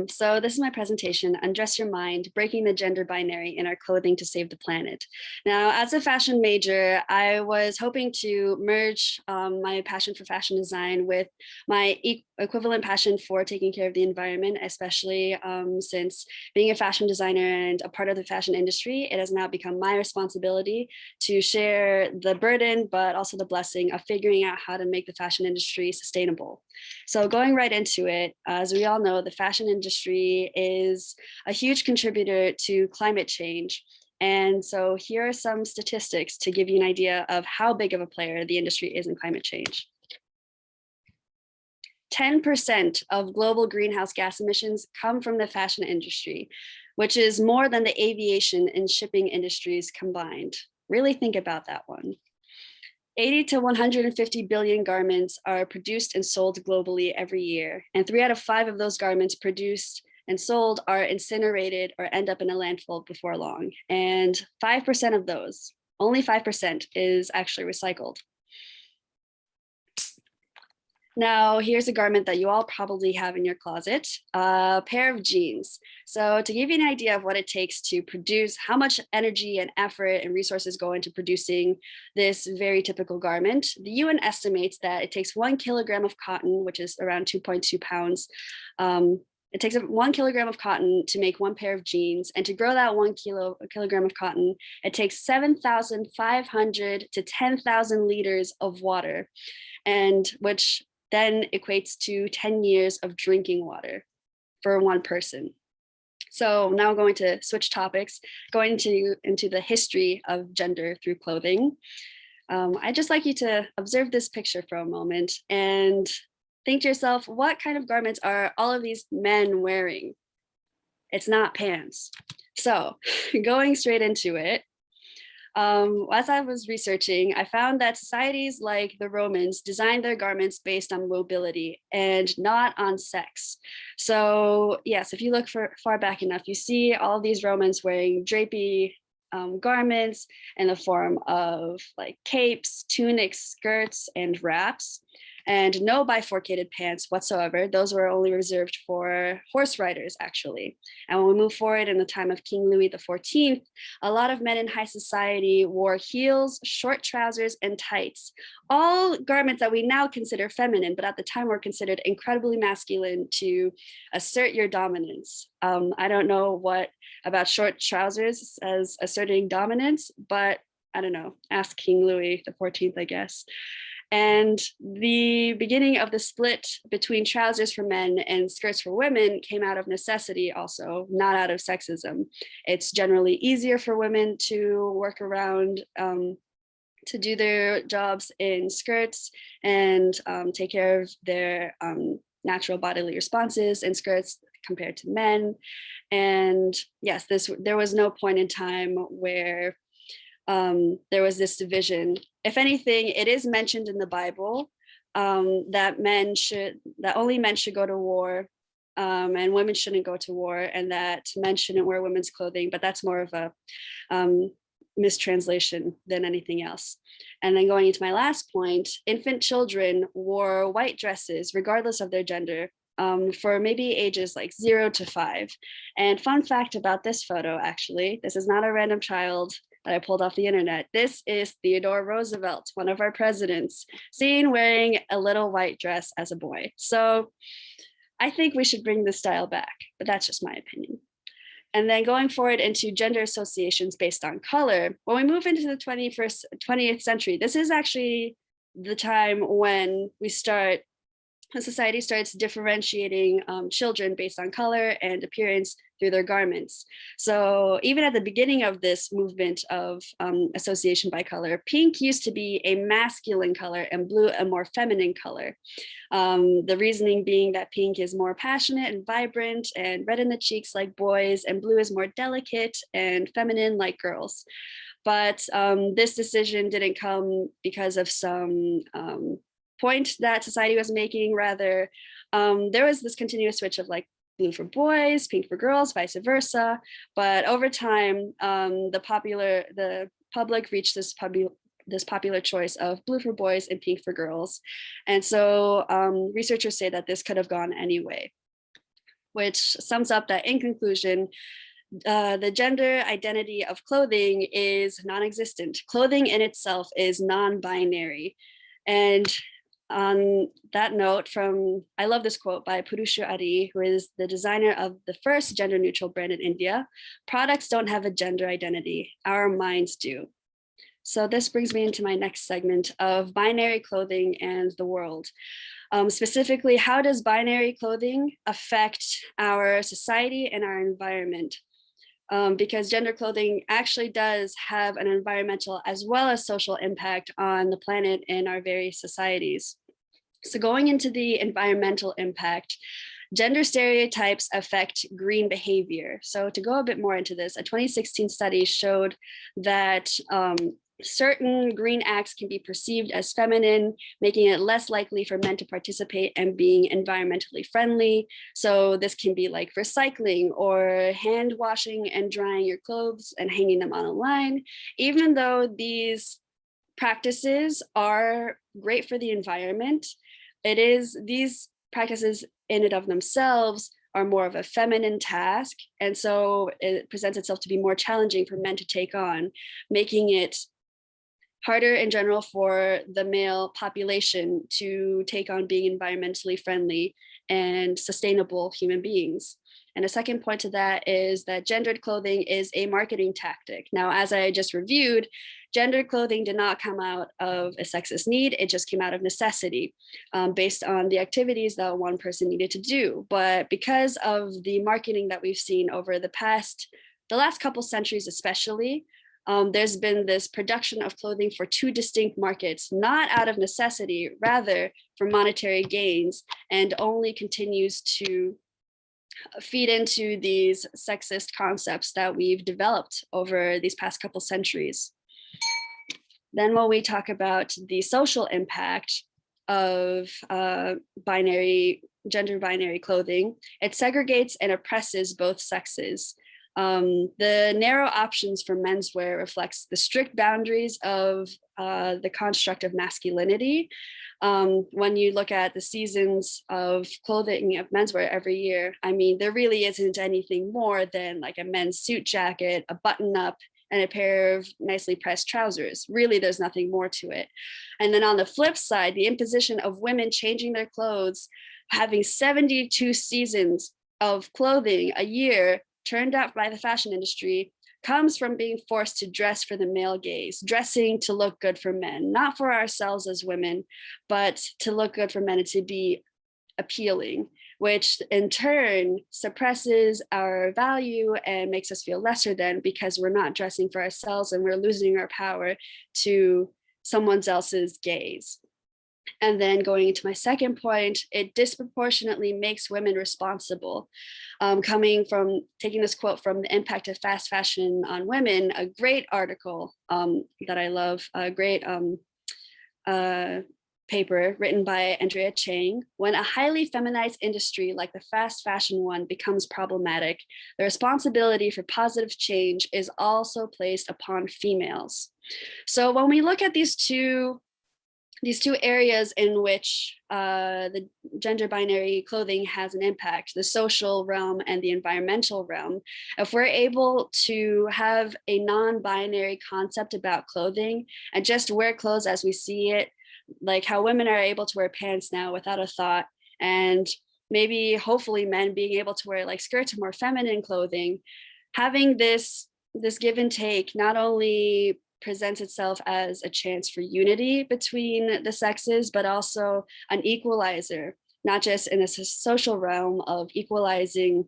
So this is my presentation, Undress Your Mind, Breaking the Gender Binary in Our Clothing to Save the Planet. Now, as a fashion major, I was hoping to merge my passion for fashion design with my equivalent passion for taking care of the environment, especially since being a fashion designer and a part of the fashion industry, it has now become my responsibility to share the burden, but also the blessing of figuring out how to make the fashion industry sustainable. So going right into it, as we all know, the fashion industry is a huge contributor to climate change. And so here are some statistics to give you an idea of how big of a player the industry is in climate change. 10% of global greenhouse gas emissions come from the fashion industry, which is more than the aviation and shipping industries combined. Really think about that one. 80 to 150 billion garments are produced and sold globally every year, and 3 out of 5 of those garments produced and sold are incinerated or end up in a landfill before long. And 5% of those, only 5%, is actually recycled. Now, here's a garment that you all probably have in your closet, a pair of jeans. So to give you an idea of what it takes to produce, how much energy and effort and resources go into producing this very typical garment, the UN estimates that it takes 1 kilogram of cotton, which is around 2.2 pounds. It takes 1 kilogram of cotton to make 1 pair of jeans, and to grow that 1 kilogram of cotton, it takes 7,500 to 10,000 liters of water, and which then equates to 10 years of drinking water for one person. So now I'm going to switch topics, going into the history of gender through clothing. I'd just like you to observe this picture for a moment and think to yourself, what kind of garments are all of these men wearing? It's not pants. So going straight into it, as I was researching, I found that societies like the Romans designed their garments based on mobility and not on sex. So yes, if you look far back enough, you see all these Romans wearing drapey garments in the form of like capes, tunics, skirts, and wraps, and no bifurcated pants whatsoever. Those were only reserved for horse riders, actually. And when we move forward in the time of King Louis XIV, a lot of men in high society wore heels, short trousers, and tights, all garments that we now consider feminine, but at the time were considered incredibly masculine to assert your dominance. I don't know what about short trousers as asserting dominance, but I don't know, ask King Louis XIV, I guess. And the beginning of the split between trousers for men and skirts for women came out of necessity also, not out of sexism. It's generally easier for women to work around, to do their jobs in skirts and take care of their natural bodily responses in skirts compared to men. And yes, there was no point in time where there was this division. If anything, it is mentioned in the Bible that only men should go to war and women shouldn't go to war, and that men shouldn't wear women's clothing, but that's more of a mistranslation than anything else. And then going into my last point, infant children wore white dresses regardless of their gender for maybe ages like 0 to 5. And fun fact about this photo, actually, this is not a random child that I pulled off the internet. This is Theodore Roosevelt, one of our presidents, seen wearing a little white dress as a boy. So I think we should bring this style back, but that's just my opinion. And then going forward into gender associations based on color, when we move into the 20th century, this is actually the time when society starts differentiating children based on color and appearance through their garments. So even at the beginning of this movement of association by color, pink used to be a masculine color and blue a more feminine color. The reasoning being that pink is more passionate and vibrant and red in the cheeks like boys, and blue is more delicate and feminine like girls. But this decision didn't come because of some point that society was making. Rather, there was this continuous switch of like blue for boys, pink for girls, vice versa. But over time, the public reached this popular choice of blue for boys and pink for girls. And so researchers say that this could have gone anyway, which sums up that in conclusion, the gender identity of clothing is non-existent. Clothing in itself is non-binary. And on that note, I love this quote by Purusha Ari, who is the designer of the first gender neutral brand in India: "Products don't have a gender identity, our minds do." So this brings me into my next segment of binary clothing and the world. Specifically, how does binary clothing affect our society and our environment? Because gender clothing actually does have an environmental as well as social impact on the planet and our various societies. So going into the environmental impact, gender stereotypes affect green behavior. So to go a bit more into this, a 2016 study showed that certain green acts can be perceived as feminine, making it less likely for men to participate and being environmentally friendly. So this can be like recycling or hand washing and drying your clothes and hanging them on a line. Even though these practices are great for the environment, these practices in and of themselves are more of a feminine task. And so it presents itself to be more challenging for men to take on, making it harder in general for the male population to take on being environmentally friendly and sustainable human beings. And a second point to that is that gendered clothing is a marketing tactic. Now, as I just reviewed, gendered clothing did not come out of a sexist need. It just came out of necessity based on the activities that one person needed to do. But because of the marketing that we've seen over the last couple centuries especially, there's been this production of clothing for two distinct markets, not out of necessity, rather for monetary gains, and only continues to feed into these sexist concepts that we've developed over these past couple centuries. Then when we talk about the social impact of gender binary clothing, it segregates and oppresses both sexes. The narrow options for menswear reflects the strict boundaries of the construct of masculinity. When you look at the seasons of clothing of menswear every year, I mean, there really isn't anything more than like a men's suit jacket, a button up, and a pair of nicely pressed trousers. Really, there's nothing more to it. And then on the flip side, the imposition of women changing their clothes, having 72 seasons of clothing a year turned out by the fashion industry, comes from being forced to dress for the male gaze, dressing to look good for men, not for ourselves as women, but to look good for men and to be appealing, which in turn suppresses our value and makes us feel lesser than, because we're not dressing for ourselves and we're losing our power to someone else's gaze. And then going into my second point, it disproportionately makes women responsible. Coming from, taking this quote from The Impact of Fast Fashion on Women, a great article that I love, a great paper written by Andrea Chang. When a highly feminized industry like the fast fashion one becomes problematic, the responsibility for positive change is also placed upon females. So when we look at these two areas in which the gender binary clothing has an impact, the social realm and the environmental realm, if we're able to have a non-binary concept about clothing and just wear clothes as we see it, like how women are able to wear pants now without a thought, and maybe hopefully men being able to wear like skirts or more feminine clothing, having this give and take not only presents itself as a chance for unity between the sexes, but also an equalizer, not just in a social realm of equalizing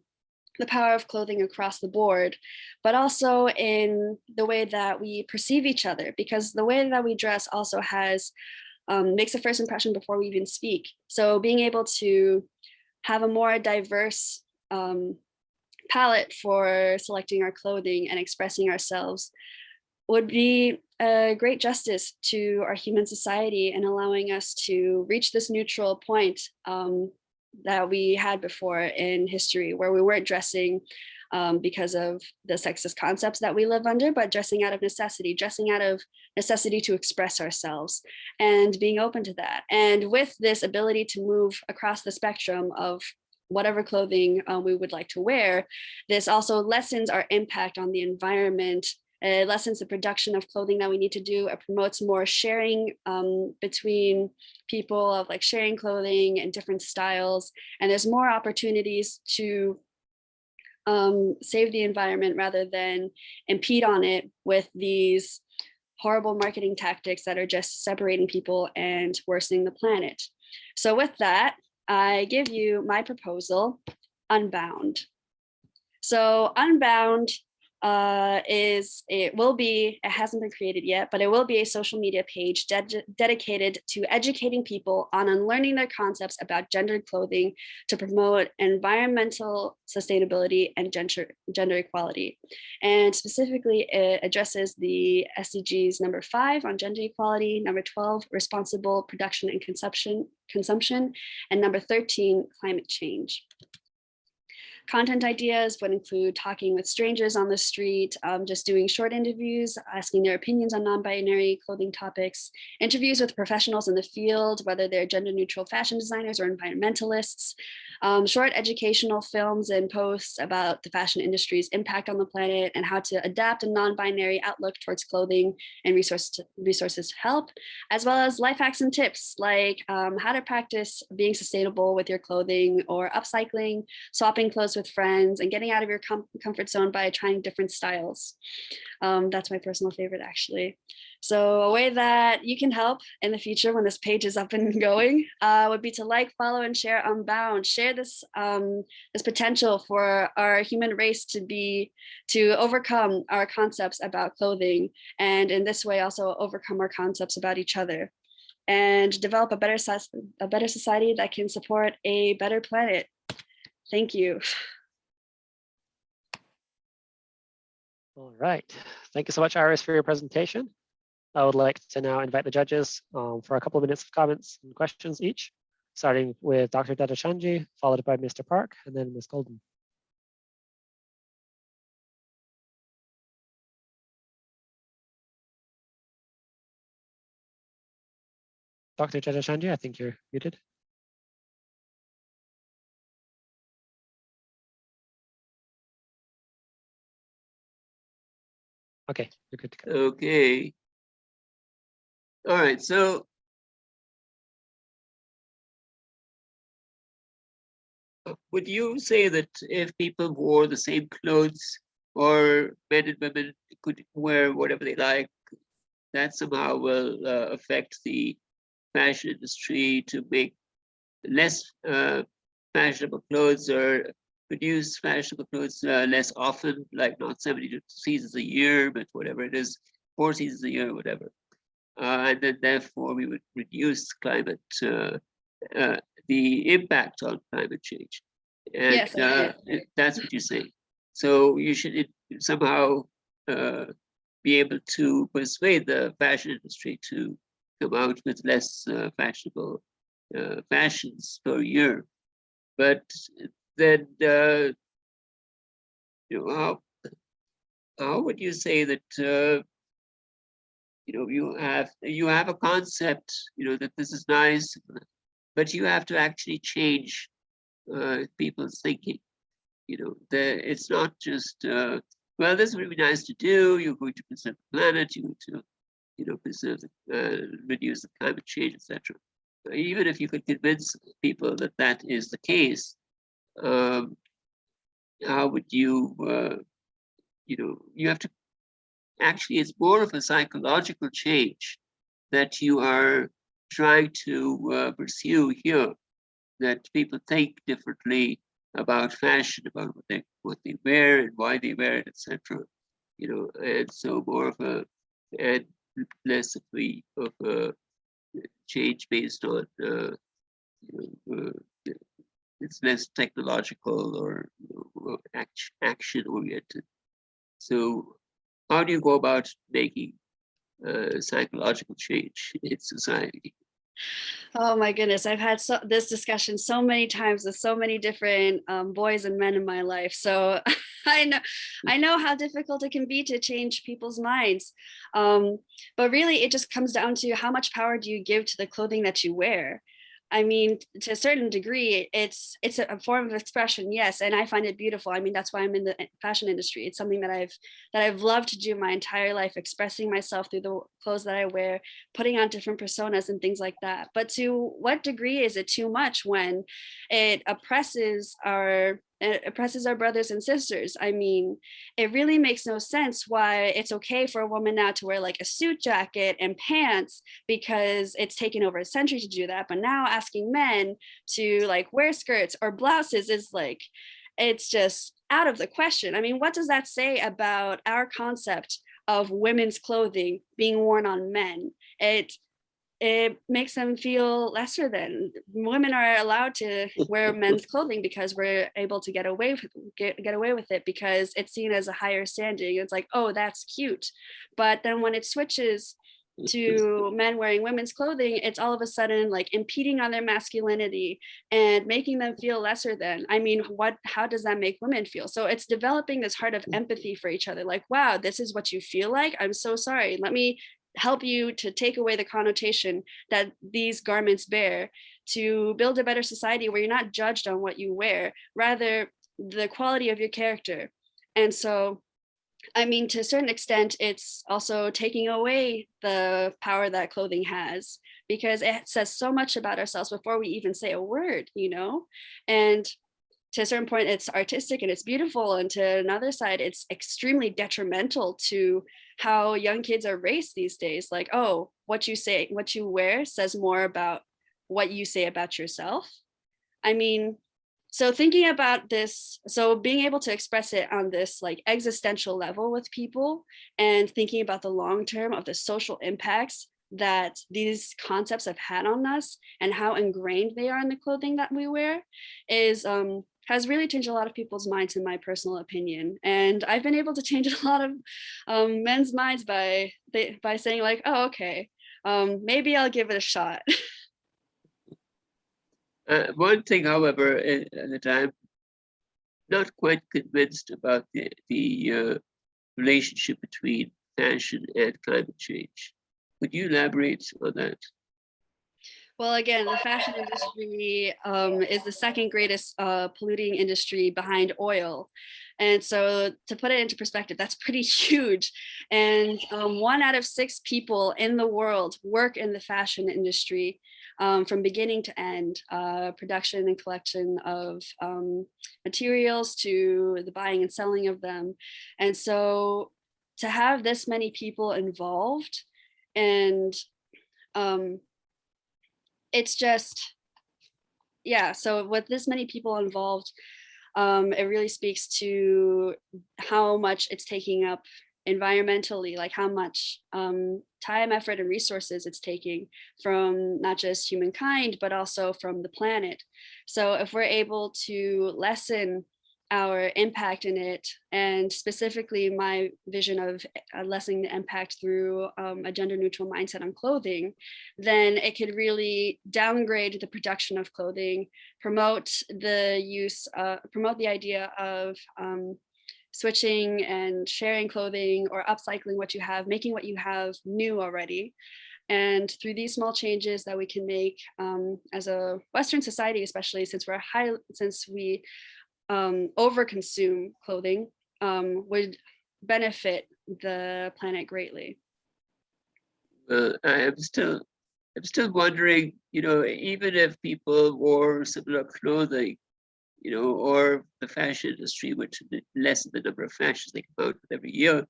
the power of clothing across the board, but also in the way that we perceive each other, because the way that we dress also has makes a first impression before we even speak. So being able to have a more diverse palette for selecting our clothing and expressing ourselves would be a great justice to our human society and allowing us to reach this neutral point that we had before in history, where we weren't dressing because of the sexist concepts that we live under, but dressing out of necessity to express ourselves and being open to that. And with this ability to move across the spectrum of whatever clothing we would like to wear, this also lessens our impact on the environment. It lessens the production of clothing that we need to do. It promotes more sharing between people, of like sharing clothing and different styles. And there's more opportunities to save the environment rather than impede on it with these horrible marketing tactics that are just separating people and worsening the planet. So with that, I give you my proposal, Unbound. So Unbound it hasn't been created yet, but it will be a social media page dedicated to educating people on unlearning their concepts about gendered clothing to promote environmental sustainability and gender equality. And specifically, it addresses the SDGs number 5 on gender equality, number 12, responsible production and consumption, and number 13, climate change. Content ideas would include talking with strangers on the street, just doing short interviews, asking their opinions on non-binary clothing topics, interviews with professionals in the field, whether they're gender neutral fashion designers or environmentalists, short educational films and posts about the fashion industry's impact on the planet and how to adapt a non-binary outlook towards clothing and resources to help, as well as life hacks and tips like how to practice being sustainable with your clothing or upcycling, swapping clothes with with friends and getting out of your comfort zone by trying different styles. That's my personal favorite, actually. So a way that you can help in the future when this page is up and going would be to like, follow, and share Unbound. Share this this potential for our human race to overcome our concepts about clothing, and in this way also overcome our concepts about each other, and develop a better society that can support a better planet. Thank you. All right. Thank you so much, Iris, for your presentation. I would like to now invite the judges for a couple of minutes of comments and questions each, starting with Dr. Dadachanji, followed by Mr. Park, and then Ms. Golden. Dr. Dadachanji, I think you're muted. Okay, you're good to go. Okay. All right, so would you say that if people wore the same clothes, or men and women could wear whatever they like, that somehow will affect the fashion industry to make less fashionable clothes, or produce fashionable clothes less often, like not 72 seasons a year, but whatever it is, 4 seasons a year, whatever. And then therefore we would reduce climate, the impact on climate change. And Yes, that's what you say. So you should somehow be able to persuade the fashion industry to come out with less fashionable fashions per year. But then, you know, how would you say that you have a concept, that this is nice, but you have to actually change people's thinking. It's not just well, this would be nice to do. You're going to preserve the planet. You're going to preserve reduce the climate change, etc. Even if you could convince people that that is the case, how would you you have to actually, it's more of a psychological change that you are trying to pursue here, that people think differently about fashion, about what they wear and why they wear it, etc. And so more of a, and less of a change based on it's less technological or action oriented. So how do you go about making psychological change in society? Oh my goodness, I've had this discussion so many times with so many different boys and men in my life. So I know how difficult it can be to change people's minds. But really, it just comes down to how much power do you give to the clothing that you wear. I mean, to a certain degree, it's a form of expression, yes, and I find it beautiful. I mean, that's why I'm in the fashion industry. It's something that I've loved to do my entire life, expressing myself through the clothes that I wear, putting on different personas and things like that. But to what degree is it too much when it oppresses our brothers and sisters? I mean, it really makes no sense why it's okay for a woman now to wear like a suit jacket and pants because it's taken over a century to do that. But now asking men to like wear skirts or blouses is like, it's just out of the question. I mean, what does that say about our concept of women's clothing being worn on men? It makes them feel lesser than. Women are allowed to wear men's clothing because we're able to get away with it because it's seen as a higher standing. It's like, oh, that's cute. But then when it switches to men wearing women's clothing, it's all of a sudden like impeding on their masculinity and making them feel lesser than. I mean, how does that make women feel? So it's developing this heart of empathy for each other. Like, wow, this is what you feel like. I'm so sorry. Let me help you to take away the connotation that these garments bear, to build a better society where you're not judged on what you wear, rather the quality of your character. And so, I mean, to a certain extent, it's also taking away the power that clothing has, because it says so much about ourselves before we even say a word, And to a certain point, it's artistic and it's beautiful. And to another side, it's extremely detrimental to how young kids are raised these days. Like, oh, what you say, what you wear says more about what you say about yourself. I mean, so thinking about this, so being able to express it on this like existential level with people and thinking about the long term of the social impacts that these concepts have had on us and how ingrained they are in the clothing that we wear is has really changed a lot of people's minds, in my personal opinion. And I've been able to change a lot of men's minds by saying like, oh, okay, maybe I'll give it a shot. One thing, however, that I'm not quite convinced about the relationship between fashion and climate change. Could you elaborate on that? Well, again, the fashion industry is the second greatest polluting industry behind oil. And so to put it into perspective, that's pretty huge. And 1 out of 6 people in the world work in the fashion industry from beginning to end, production and collection of materials to the buying and selling of them. And so to have this many people involved and it's just, yeah, so with this many people involved, it really speaks to how much it's taking up environmentally, like how much time, effort, and resources it's taking from not just humankind, but also from the planet. So if we're able to lessen our impact in it, and specifically my vision of lessening the impact through a gender neutral mindset on clothing, then it could really downgrade the production of clothing, promote the idea of switching and sharing clothing or upcycling what you have, making what you have new already. And through these small changes that we can make as a Western society, especially since we overconsume clothing, would benefit the planet greatly. I'm still wondering, even if people wore similar clothing, or the fashion industry, which lessen the number of fashions they come out with every year,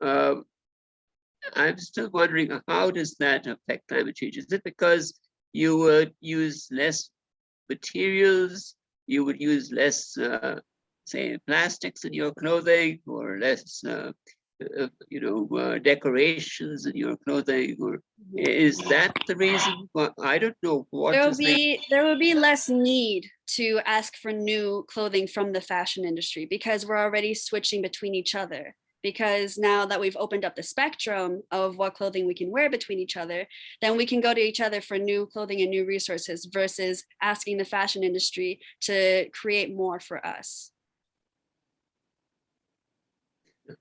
I'm still wondering, how does that affect climate change? Is it because you would use less materials, you would use less, say, plastics in your clothing, or less, decorations in your clothing, or is that the reason? Well, I don't know. There will be less need to ask for new clothing from the fashion industry because we're already switching between each other. Because now that we've opened up the spectrum of what clothing we can wear between each other, then we can go to each other for new clothing and new resources versus asking the fashion industry to create more for us.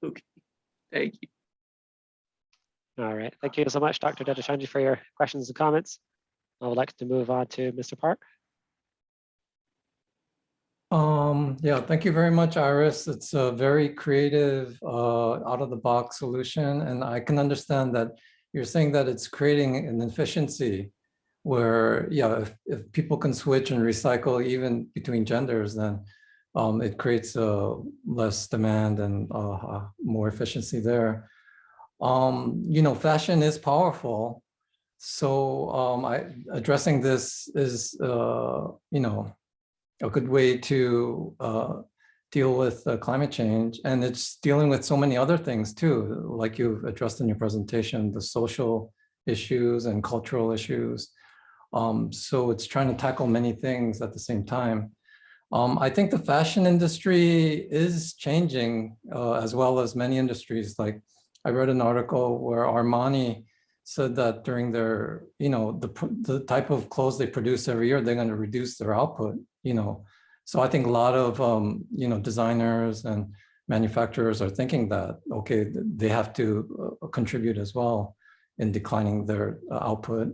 Okay, thank you. All right, thank you so much, Dr. Dadachanji, for your questions and comments. I would like to move on to Mr. Park. Yeah, thank you very much, Iris. It's a very creative, out-of-the-box solution. And I can understand that you're saying that it's creating an efficiency where, yeah, if people can switch and recycle even between genders, then it creates less demand and more efficiency there. Fashion is powerful. So addressing this is, a good way to deal with climate change. And it's dealing with so many other things too, like you've addressed in your presentation, the social issues and cultural issues. So it's trying to tackle many things at the same time. I think the fashion industry is changing as well as many industries. Like I read an article where Armani said that during their, the type of clothes they produce every year, they're going to reduce their output, So I think a lot of, designers and manufacturers are thinking that, okay, they have to contribute as well in declining their output.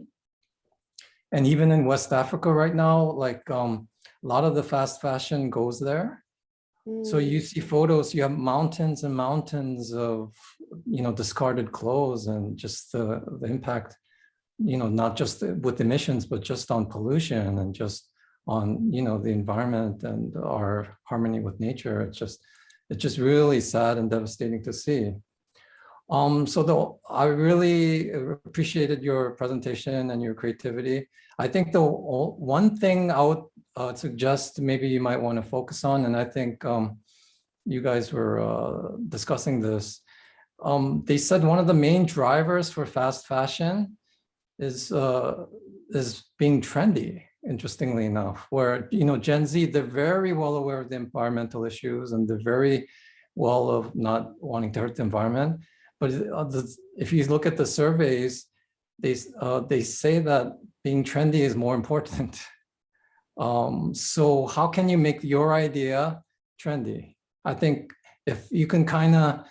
And even in West Africa right now, like a lot of the fast fashion goes there. So you see photos, you have mountains and mountains of, discarded clothes, and just the impact, not just with emissions, but just on pollution and just on, the environment and our harmony with nature. It's just really sad and devastating to see. I really appreciated your presentation and your creativity. I think the one thing I would suggest maybe you might want to focus on, and I think you guys were discussing this. They said one of the main drivers for fast fashion is being trendy, interestingly enough, where, Gen Z, they're very well aware of the environmental issues and they're very well of not wanting to hurt the environment. But if you look at the surveys, they say that being trendy is more important. So how can you make your idea trendy? I think if you can kind of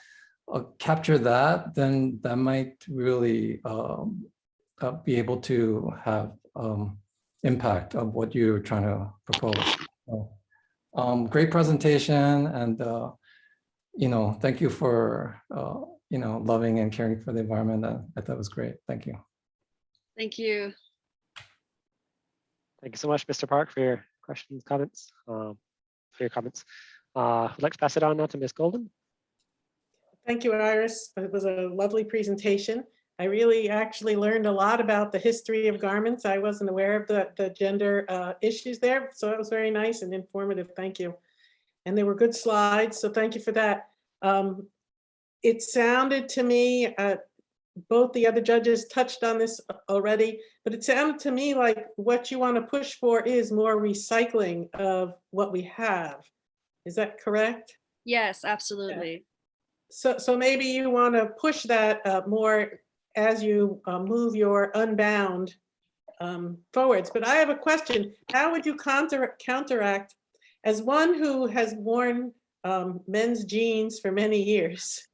capture that, then that might really be able to have impact of what you're trying to propose. So, great presentation, and thank you for loving and caring for the environment. I thought it was great. Thank you. Thank you. Thank you so much, Mr. Park, for your questions, comments. I'd like to pass it on now to Ms. Golden. Thank you, Iris. It was a lovely presentation. I really actually learned a lot about the history of garments. I wasn't aware of the gender issues there, so it was very nice and informative. Thank you. And they were good slides, so thank you for that. It sounded to me, both the other judges touched on this already, but it sounded to me like what you want to push for is more recycling of what we have. Is that correct? Yes, absolutely. Yeah. So maybe you want to push that more as you move your Unbound forwards. But I have a question. How would you counteract, as one who has worn men's jeans for many years,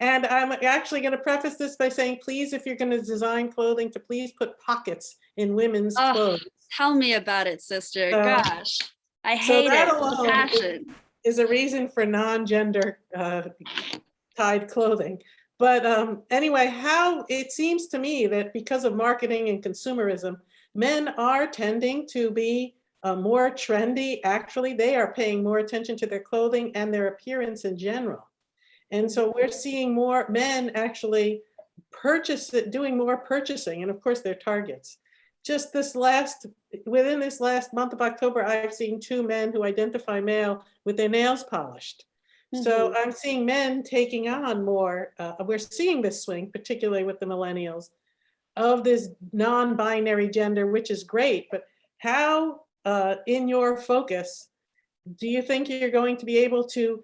and I'm actually going to preface this by saying, please, if you're going to design clothing, to please put pockets in women's clothes. Tell me about it, sister. Gosh, I hate it. The passion is a reason for non-gender tied clothing. But anyway, how it seems to me that because of marketing and consumerism, men are tending to be more trendy. Actually, they are paying more attention to their clothing and their appearance in general. And so we're seeing more men actually doing more purchasing. And of course, they're targets. Just within this last month of October, I've seen 2 men who identify male with their nails polished. So I'm seeing men taking on more, we're seeing this swing, particularly with the millennials, of this non-binary gender, which is great, but how in your focus, do you think you're going to be able to,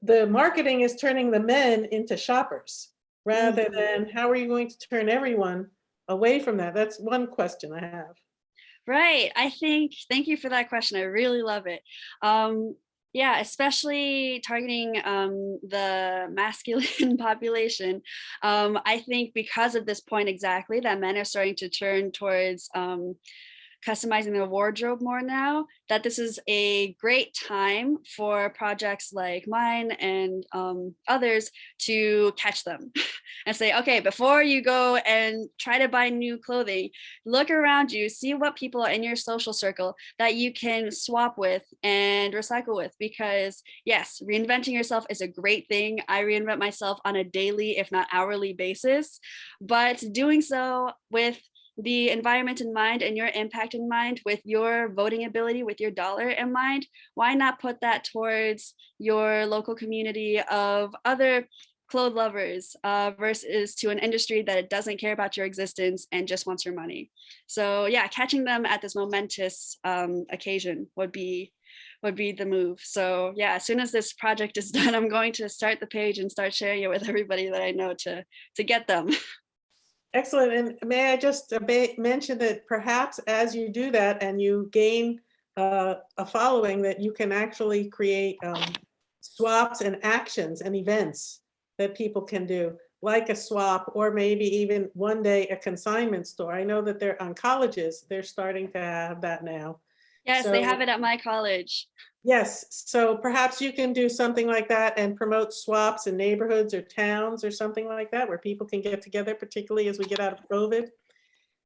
the marketing is turning the men into shoppers, rather than how are you going to turn everyone away from that? That's one question I have. Right. Thank you for that question. I really love it. Yeah, especially targeting the masculine population. I think because of this point exactly, that men are starting to turn towards customizing their wardrobe more now, that this is a great time for projects like mine and others to catch them and say, okay, before you go and try to buy new clothing, look around you, see what people are in your social circle that you can swap with and recycle with. Because yes, reinventing yourself is a great thing. I reinvent myself on a daily, if not hourly basis, but doing so with the environment in mind and your impact in mind, with your voting ability, with your dollar in mind, why not put that towards your local community of other clothes lovers versus to an industry that it doesn't care about your existence and just wants your money. So yeah, catching them at this momentous occasion would be the move. So yeah, as soon as this project is done, I'm going to start the page and start sharing it with everybody that I know to get them. Excellent. And may I just mention that perhaps as you do that and you gain a following, that you can actually create swaps and actions and events that people can do, like a swap, or maybe even one day a consignment store. I know that they're on colleges, they're starting to have that now. Yes, so, they have it at my college. Yes, so perhaps you can do something like that and promote swaps in neighborhoods or towns or something like that, where people can get together, particularly as we get out of COVID.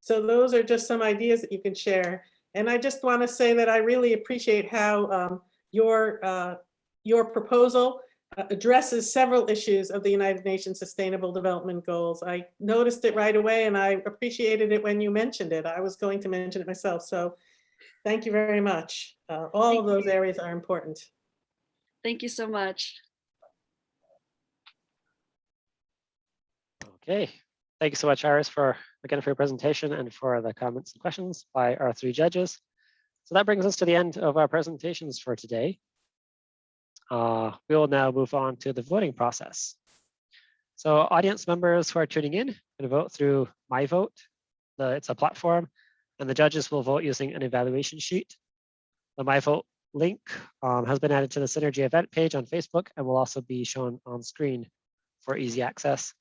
So those are just some ideas that you can share. And I just want to say that I really appreciate how your proposal addresses several issues of the United Nations Sustainable Development Goals. I noticed it right away and I appreciated it when you mentioned it. I was going to mention it myself. So thank you very much. All of those areas are important. Thank you so much. Okay, thank you so much, Iris, for your presentation and for the comments and questions by our three judges. So that brings us to the end of our presentations for today. We will now move on to the voting process. So audience members who are tuning in can vote through My Vote. It's a platform, and the judges will vote using an evaluation sheet. The My Vote link has been added to the Synergy event page on Facebook and will also be shown on screen for easy access.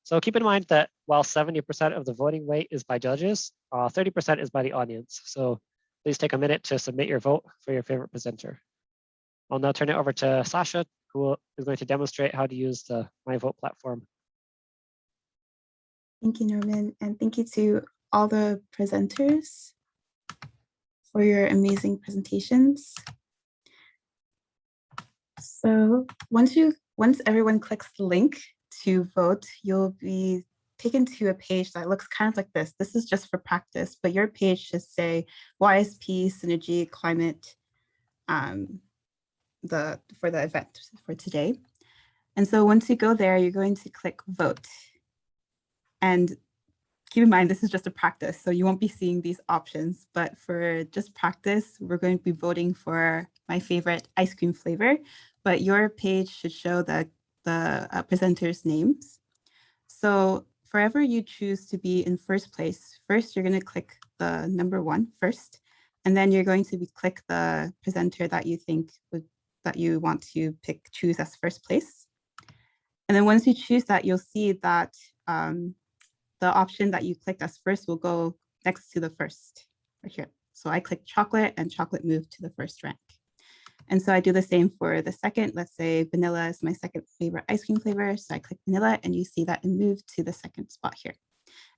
So keep in mind that while 70% of the voting weight is by judges, 30% is by the audience. So please take a minute to submit your vote for your favorite presenter. I'll now turn it over to Sasha, who is going to demonstrate how to use the My Vote platform. Thank you, Norman, and thank you to all the presenters for your amazing presentations. So once everyone clicks the link to vote, you'll be taken to a page that looks kind of like this. This is just for practice, but your page should say YSP, Synergy, Climate, for the event for today. And so once you go there, you're going to click vote. And keep in mind, this is just a practice, so you won't be seeing these options, but for just practice, we're going to be voting for my favorite ice cream flavor, but your page should show the presenters' names. So forever you choose to be in first place, first you're going to click the number 1 first, and then you're going to click the presenter that you think that you want to choose as first place. And then once you choose that, you'll see that the option that you clicked as first will go next to the first right here. So I click chocolate and chocolate moved to the first rank. And so I do the same for the second. Let's say vanilla is my second favorite ice cream flavor. So I click vanilla and you see that it moved to the second spot here.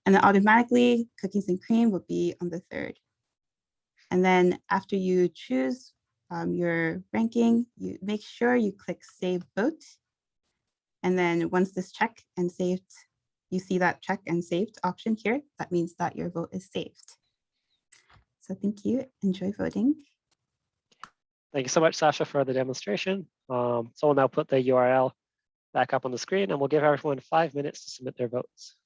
And then automatically cookies and cream will be on the third. And then after you choose your ranking, you make sure you click save vote. And then once this check and saved, you see that check and saved option here, that means that your vote is saved. So thank you, enjoy voting. Thank you so much, Sasha, for the demonstration. So we'll now put the URL back up on the screen and we'll give everyone 5 minutes to submit their votes.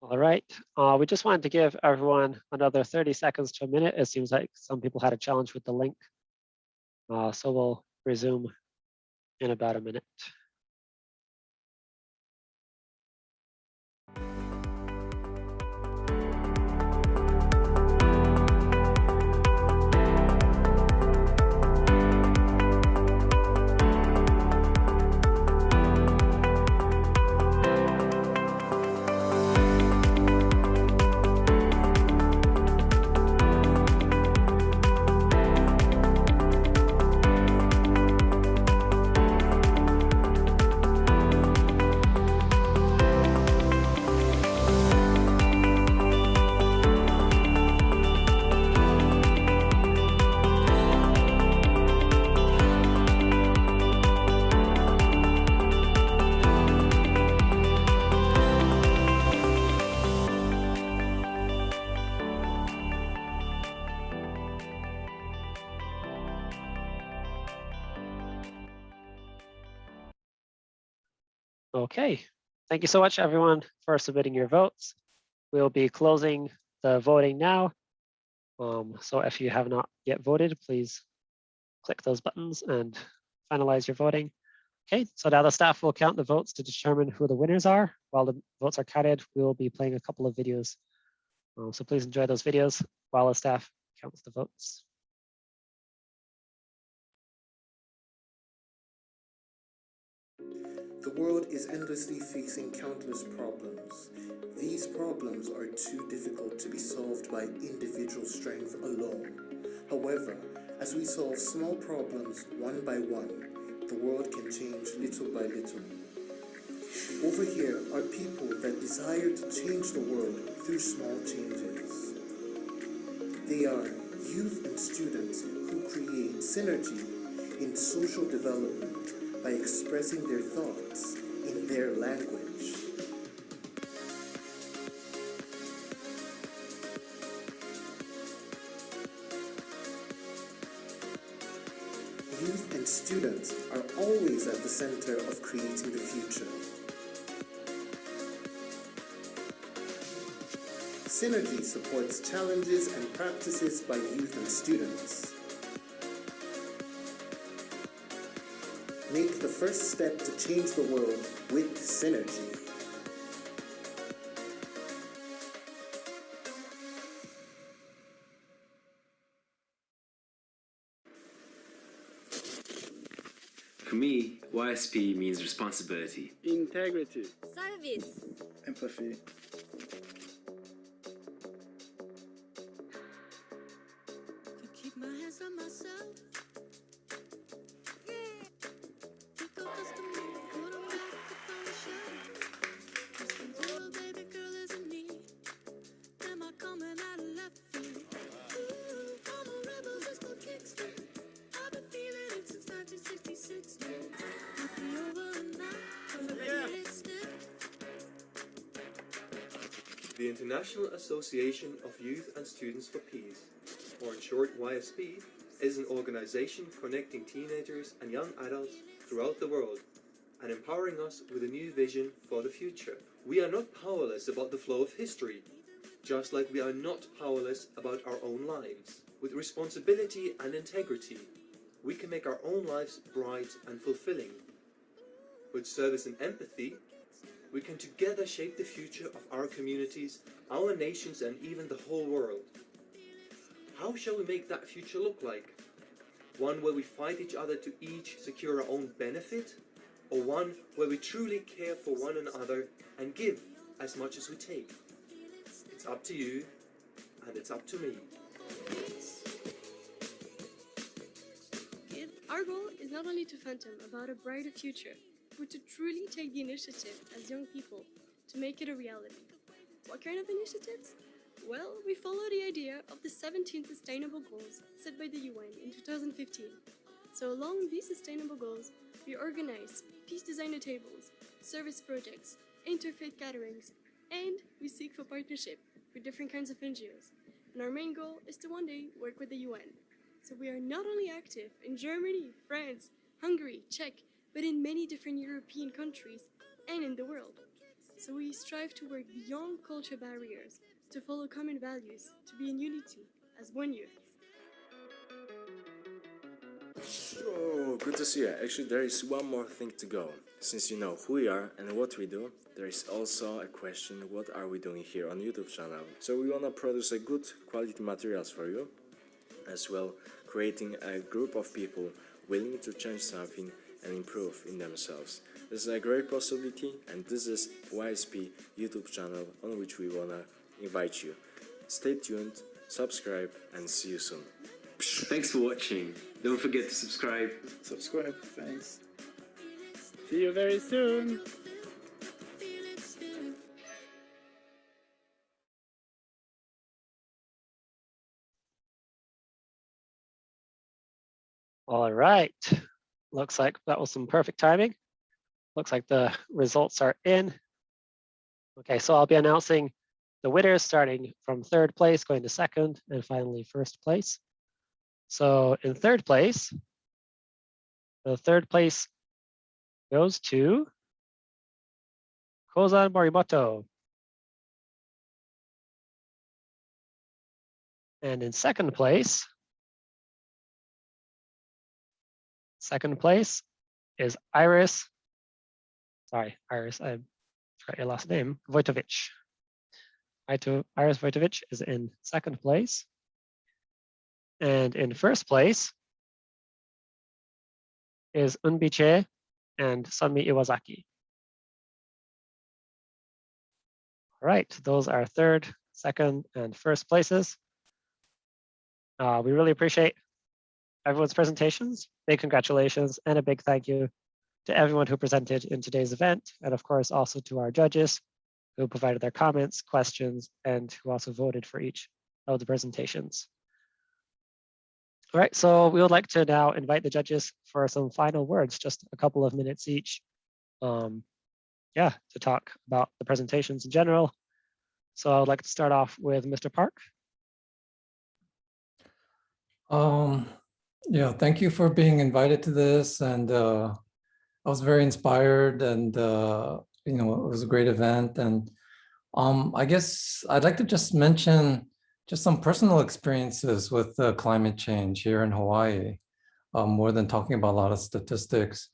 All right, we just wanted to give everyone another 30 seconds to a minute. It seems like some people had a challenge with the link. So we'll resume in about a minute. Okay, thank you so much everyone for submitting your votes. We'll be closing the voting now. So if you have not yet voted, please click those buttons and finalize your voting. Okay, so now the staff will count the votes to determine who the winners are. While the votes are counted, we will be playing a couple of videos. So please enjoy those videos while the staff counts the votes. The world is endlessly facing countless problems. These problems are too difficult to be solved by individual strength alone. However, as we solve small problems one by one, the world can change little by little. Over here are people that desire to change the world through small changes. They are youth and students who create synergy in social development by expressing their thoughts in their language. Youth and students are always at the center of creating the future. Synergy supports challenges and practices by youth and students. Make the first step to change the world with Synergy. For me, YSP means responsibility, integrity, service, empathy, keep my hands on myself. The International Association of Youth and Students for Peace, or in short YSP, is an organization connecting teenagers and young adults throughout the world and empowering us with a new vision for the future. We are not powerless about the flow of history, just like we are not powerless about our own lives. With responsibility and integrity, we can make our own lives bright and fulfilling. With service and empathy, we can together shape the future of our communities, our nations, and even the whole world. How shall we make that future look like? One where we fight each other to each secure our own benefit? Or one where we truly care for one another and give as much as we take? It's up to you, and it's up to me. Our goal is not only to phantom about a brighter future, but to truly take the initiative as young people to make it a reality. What kind of initiatives? Well, we follow the idea of the 17 sustainable goals set by the UN in 2015. So along these sustainable goals, we organize peace designer tables, service projects, interfaith gatherings, and we seek for partnership with different kinds of NGOs. And our main goal is to one day work with the UN. So we are not only active in Germany, France, Hungary, Czech, but in many different European countries and in the world. So we strive to work beyond culture barriers, to follow common values, to be in unity as one youth. So good to see you. Actually, there is one more thing to go. Since you know who we are and what we do, there is also a question: what are we doing here on YouTube channel? So we wanna produce a good quality materials for you, as well creating a group of people willing to change something and improve in themselves. This is a great possibility, and this is YSP YouTube channel on which we wanna invite you. Stay tuned, subscribe, and see you soon. Thanks for watching. Don't forget to subscribe. Subscribe, thanks. See you very soon. All right. Looks like that was some perfect timing. Looks like the results are in. Okay, so I'll be announcing the winners starting from third place, going to second, and finally first place. So in third place, the third place goes to Kozan Morimoto. And in second place is Iris. Sorry, Iris, I forgot your last name, Vojtovic. Iris Vojtovic is in second place. And in first place is Unbiche and Sunmi Iwazaki. All right, those are third, second, and first places. We really appreciate everyone's presentations. Big congratulations and a big thank you to everyone who presented in today's event, and of course also to our judges who provided their comments, questions, and who also voted for each of the presentations. All right, so we would like to now invite the judges for some final words, just a couple of minutes each, to talk about the presentations in general. So I would like to start off with Mr. Park. Yeah, thank you for being invited to this, and I was very inspired, and it was a great event. And I guess I'd like to just mention just some personal experiences with climate change here in Hawaii, more than talking about a lot of statistics.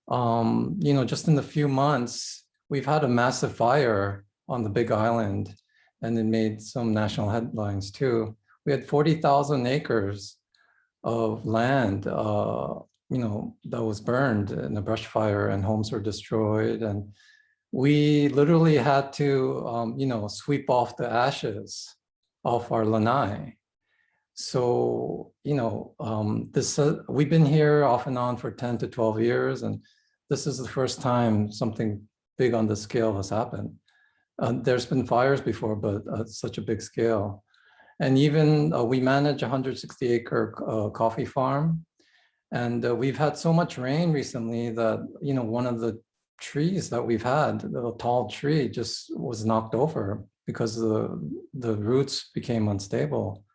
Just in the few months, we've had a massive fire on the Big Island, and it made some national headlines too. We had 40,000 acres of land, that was burned in a brush fire, and homes were destroyed. And we literally had to, sweep off the ashes off our lanai. So, we've been here off and on for 10 to 12 years, and this is the first time something big on this scale has happened. There's been fires before, but such a big scale. And even we manage a 160-acre coffee farm. And we've had so much rain recently that, one of the trees that we've had, a tall tree, just was knocked over because the roots became unstable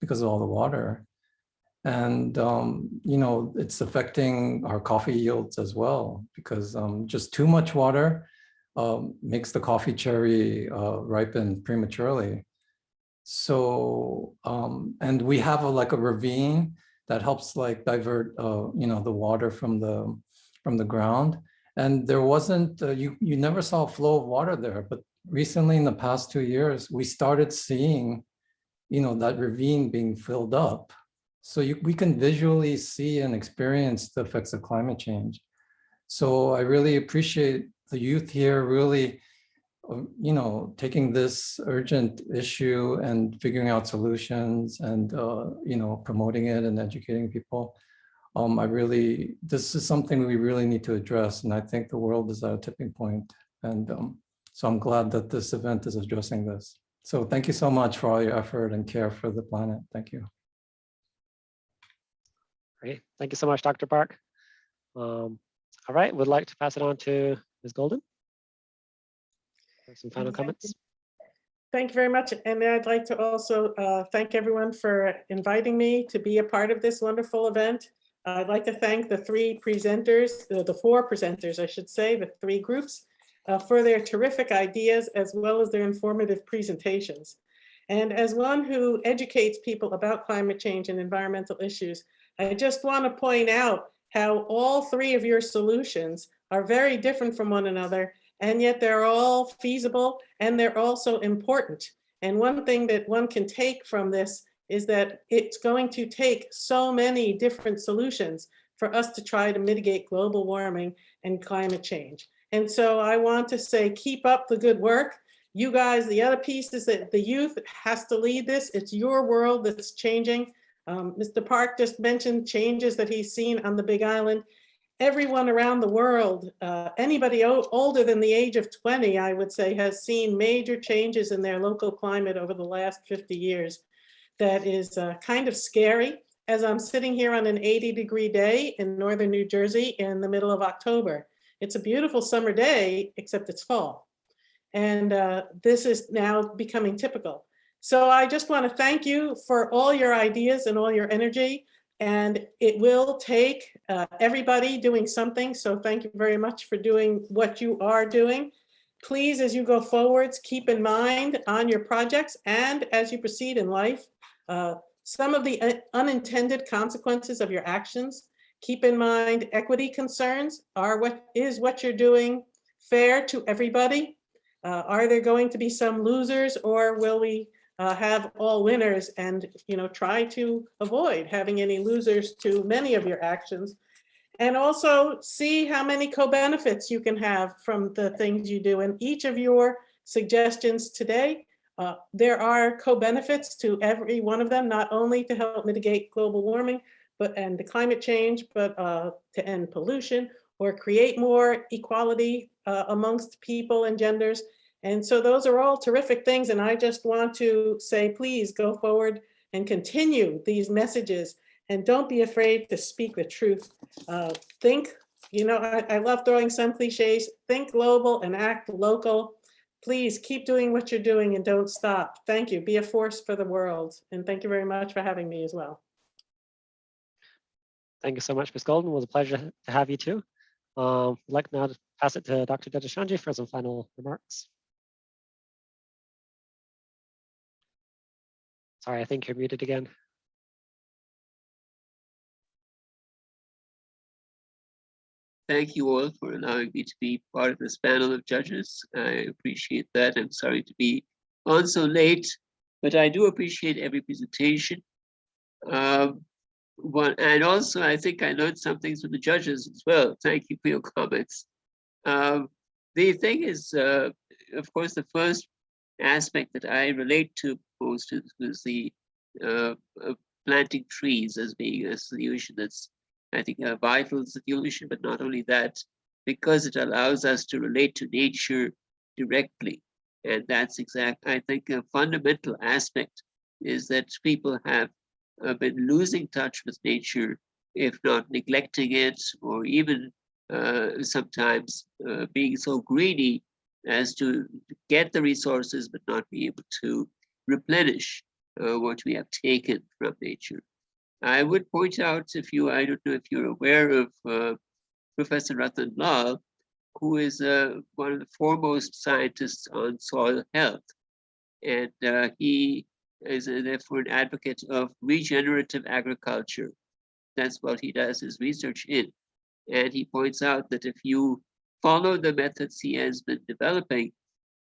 because of all the water. And, it's affecting our coffee yields as well, because just too much water makes the coffee cherry ripen prematurely. So, and we have a ravine that helps divert, the water from the ground. And there wasn't, you never saw a flow of water there, but recently in the past 2 years, we started seeing, that ravine being filled up. So we can visually see and experience the effects of climate change. So I really appreciate the youth here really taking this urgent issue and figuring out solutions and, promoting it and educating people. This is something we really need to address. And I think the world is at a tipping point. And so I'm glad that this event is addressing this. So thank you so much for all your effort and care for the planet. Thank you. Great. Thank you so much, Dr. Park. All right, would like to pass it on to Ms. Golden. Some final comments. Thank you very much. And I'd like to also thank everyone for inviting me to be a part of this wonderful event. I'd like to thank the four presenters, I should say, the three groups. for their terrific ideas as well as their informative presentations. And as one who educates people about climate change and environmental issues, I just want to point out how all three of your solutions are very different from one another, and yet they're all feasible and they're also important. And one thing that one can take from this is that it's going to take so many different solutions for us to try to mitigate global warming and climate change. And so I want to say, keep up the good work. You guys, the other piece is that the youth has to lead this. It's your world that's changing. Mr. Park just mentioned changes that he's seen on the Big Island. Everyone around the world, anybody older than the age of 20, I would say, has seen major changes in their local climate over the last 50 years. That is kind of scary, as I'm sitting here on an 80-degree day in northern New Jersey in the middle of October. It's a beautiful summer day, except it's fall. And this is now becoming typical. So I just want to thank you for all your ideas and all your energy. And it will take everybody doing something. So thank you very much for doing what you are doing. Please, as you go forwards, keep in mind on your projects and as you proceed in life, some of the unintended consequences of your actions. Keep in mind equity concerns. What you're doing fair to everybody? Are there going to be some losers, or will we have all winners, and try to avoid having any losers to many of your actions? And also see how many co-benefits you can have from the things you do. And each of your suggestions today, there are co-benefits to every one of them, not only to help mitigate global warming and the climate change, but to end pollution or create more equality amongst people and genders. And so those are all terrific things. And I just want to say, please go forward and continue these messages, and don't be afraid to speak the truth. Think, I love throwing some cliches, think global and act local. Please keep doing what you're doing and don't stop. Thank you. Be a force for the world. And thank you very much for having me as well. Thank you so much, Ms. Golden. It was a pleasure to have you too. I'd like now to pass it to Dr. Dadachanji for some final remarks. Sorry, I think you're muted again. Thank you all for allowing me to be part of this panel of judges. I appreciate that. I'm sorry to be on so late, but I do appreciate every presentation. And also, I think I learned some things from the judges as well. Thank you for your comments. The thing is, of course, the first aspect that I relate to most is the planting trees as being a solution that's, I think, a vital solution, but not only that, because it allows us to relate to nature directly. And that's I think a fundamental aspect is that people have been losing touch with nature, if not neglecting it, or even sometimes being so greedy as to get the resources, but not be able to replenish what we have taken from nature. I would point out, I don't know if you're aware of Professor Ratan Lal, who is one of the foremost scientists on soil health. And he is therefore an advocate of regenerative agriculture. That's what he does his research in. And he points out that if you follow the methods he has been developing,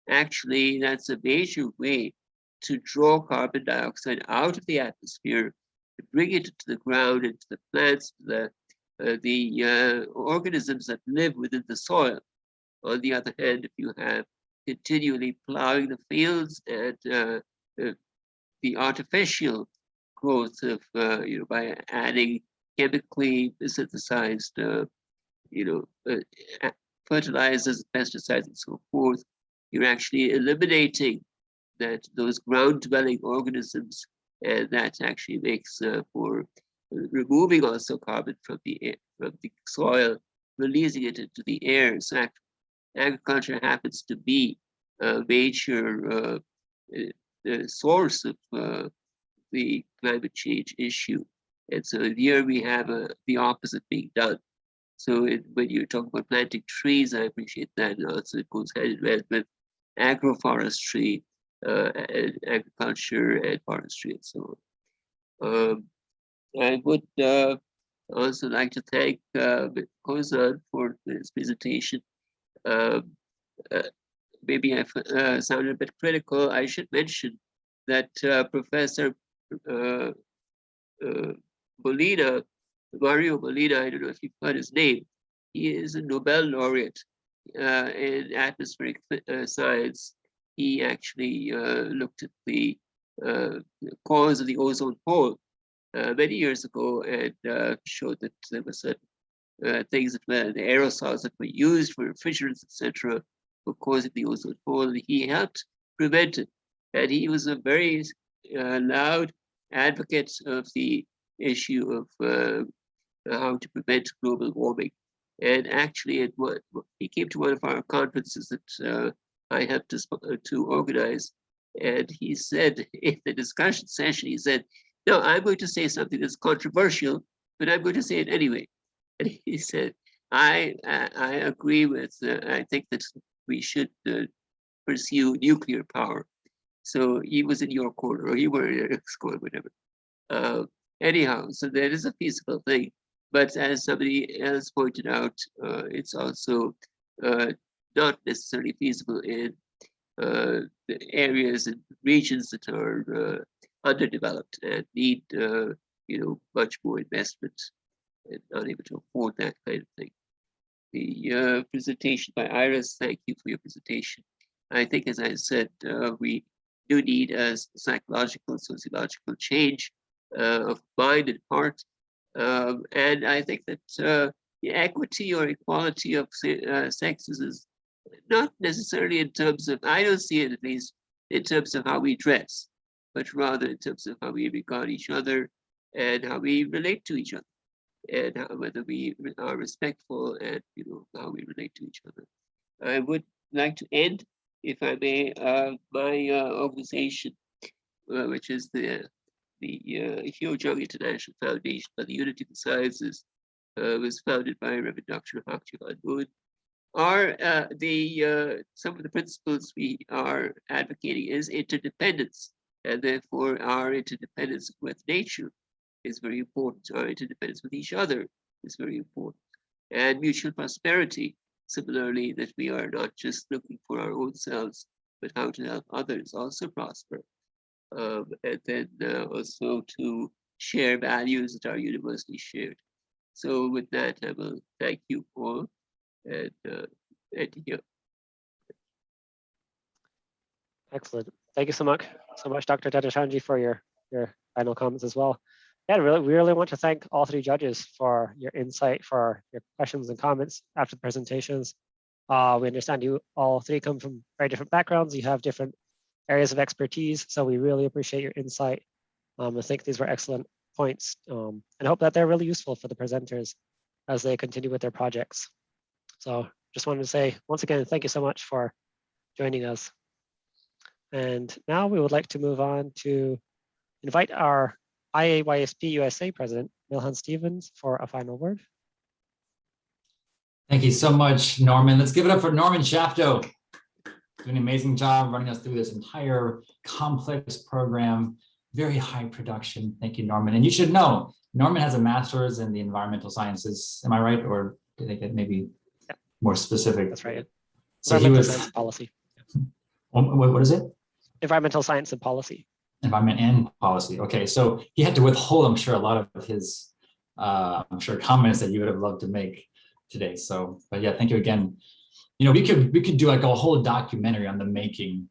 actually that's a major way to draw carbon dioxide out of the atmosphere, to bring it to the ground, into the plants, the organisms that live within the soil. On the other hand, if you have continually plowing the fields and the artificial growth of, by adding chemically synthesized, fertilizers, pesticides, and so forth, you're actually eliminating those ground-dwelling organisms, and that actually makes for removing also carbon from the soil, releasing it into the air. So agriculture happens to be a major source of the climate change issue. And so here we have the opposite being done. So when you talk about planting trees, I appreciate that. And also it goes hand in hand with agroforestry, and agriculture and forestry and so on. I would also like to thank Kozan for his presentation. Maybe I sounded a bit critical. I should mention that Professor Molina, Mario Molina, I don't know if you've heard his name, he is a Nobel laureate in atmospheric science. He actually looked at the cause of the ozone hole many years ago and showed that there were certain things that were the aerosols that were used for refrigerants, etc., were causing the ozone hole. And he helped prevent it. And he was a very loud advocate of the issue of how to prevent global warming. And actually, he came to one of our conferences that I helped to organize. And he said, in the discussion session, he said, "No, I'm going to say something that's controversial, but I'm going to say it anyway." And he said, I agree with, I think that we should pursue nuclear power. So he was in your corner, or you were in his corner, whatever. Anyhow, so that is a feasible thing. But as somebody else pointed out, it's also not necessarily feasible in the areas and regions that are underdeveloped and need much more investment and not able to afford that kind of thing. The presentation by Iris, thank you for your presentation. I think, as I said, we do need a psychological, sociological change of mind and heart. And I think that the equity or equality of sexes is not necessarily in terms of, I don't see it at least, in terms of how we dress, but rather in terms of how we regard each other and how we relate to each other, and whether we are respectful and how we relate to each other. I would like to end, if I may, my organization, which is the Huge Young International Foundation for the Unity of the Sciences, was founded by Reverend Dr. Hak Jahan Moon. Some of the principles we are advocating is interdependence, and therefore our interdependence with nature is very important. Our interdependence with each other is very important, and mutual prosperity. Similarly, that we are not just looking for our own selves, but how to help others also prosper. And then also to share values that are universally shared. So with that, I will thank you all and here. Excellent. Thank you so much, Dr. Dadachanji, for your final comments as well. Yeah, we really want to thank all three judges for your insight, for your questions and comments after the presentations. We understand you all three come from very different backgrounds. You have different areas of expertise, so we really appreciate your insight. I think these were excellent points, and hope that they're really useful for the presenters as they continue with their projects. So just wanted to say once again, thank you so much for joining us. And now we would like to move on to invite our IAYSP USA President, Milhan Stevens, for a final word. Thank you so much, Norman. Let's give it up for Norman Shafto. Doing an amazing job running us through this entire complex program, very high production. Thank you, Norman. And you should know, Norman has a master's in the environmental sciences. Am I right? Or did I get maybe more specific? That's right. So he was science policy. What is it? Environmental science and policy. Environment and policy. Okay, so he had to withhold, I'm sure, a lot of his, I'm sure, comments that you would have loved to make today. So, but yeah, thank you again. We could do like a whole documentary on the making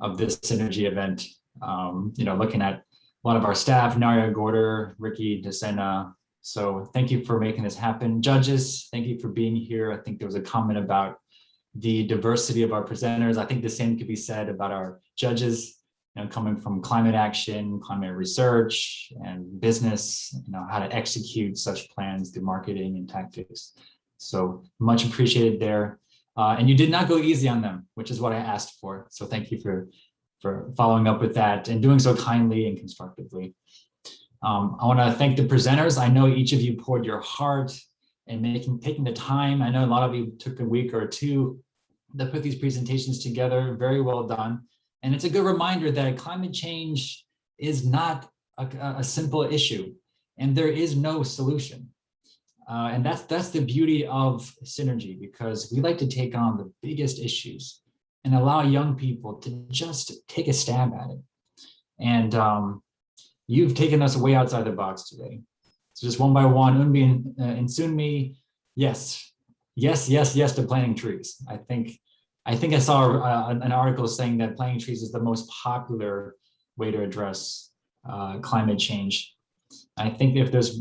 of this Synergy event. Looking at a lot of our staff, Naria Gorder, Ricky DeSena. So thank you for making this happen. Judges, thank you for being here. I think there was a comment about the diversity of our presenters. I think the same could be said about our judges, coming from climate action, climate research, and business, how to execute such plans through marketing and tactics. So much appreciated there. And you did not go easy on them, which is what I asked for. So thank you for following up with that and doing so kindly and constructively. I want to thank the presenters. I know each of you poured your heart and taking the time. I know a lot of you took a week or two to put these presentations together. Very well done. And it's a good reminder that climate change is not a simple issue, and there is no solution. And that's the beauty of Synergy, because we like to take on the biggest issues and allow young people to just take a stab at it. And you've taken us way outside the box today. So just one by one, Unbi and Sunmi, yes to planting trees. I think I saw an article saying that planting trees is the most popular way to address climate change. I think if there's,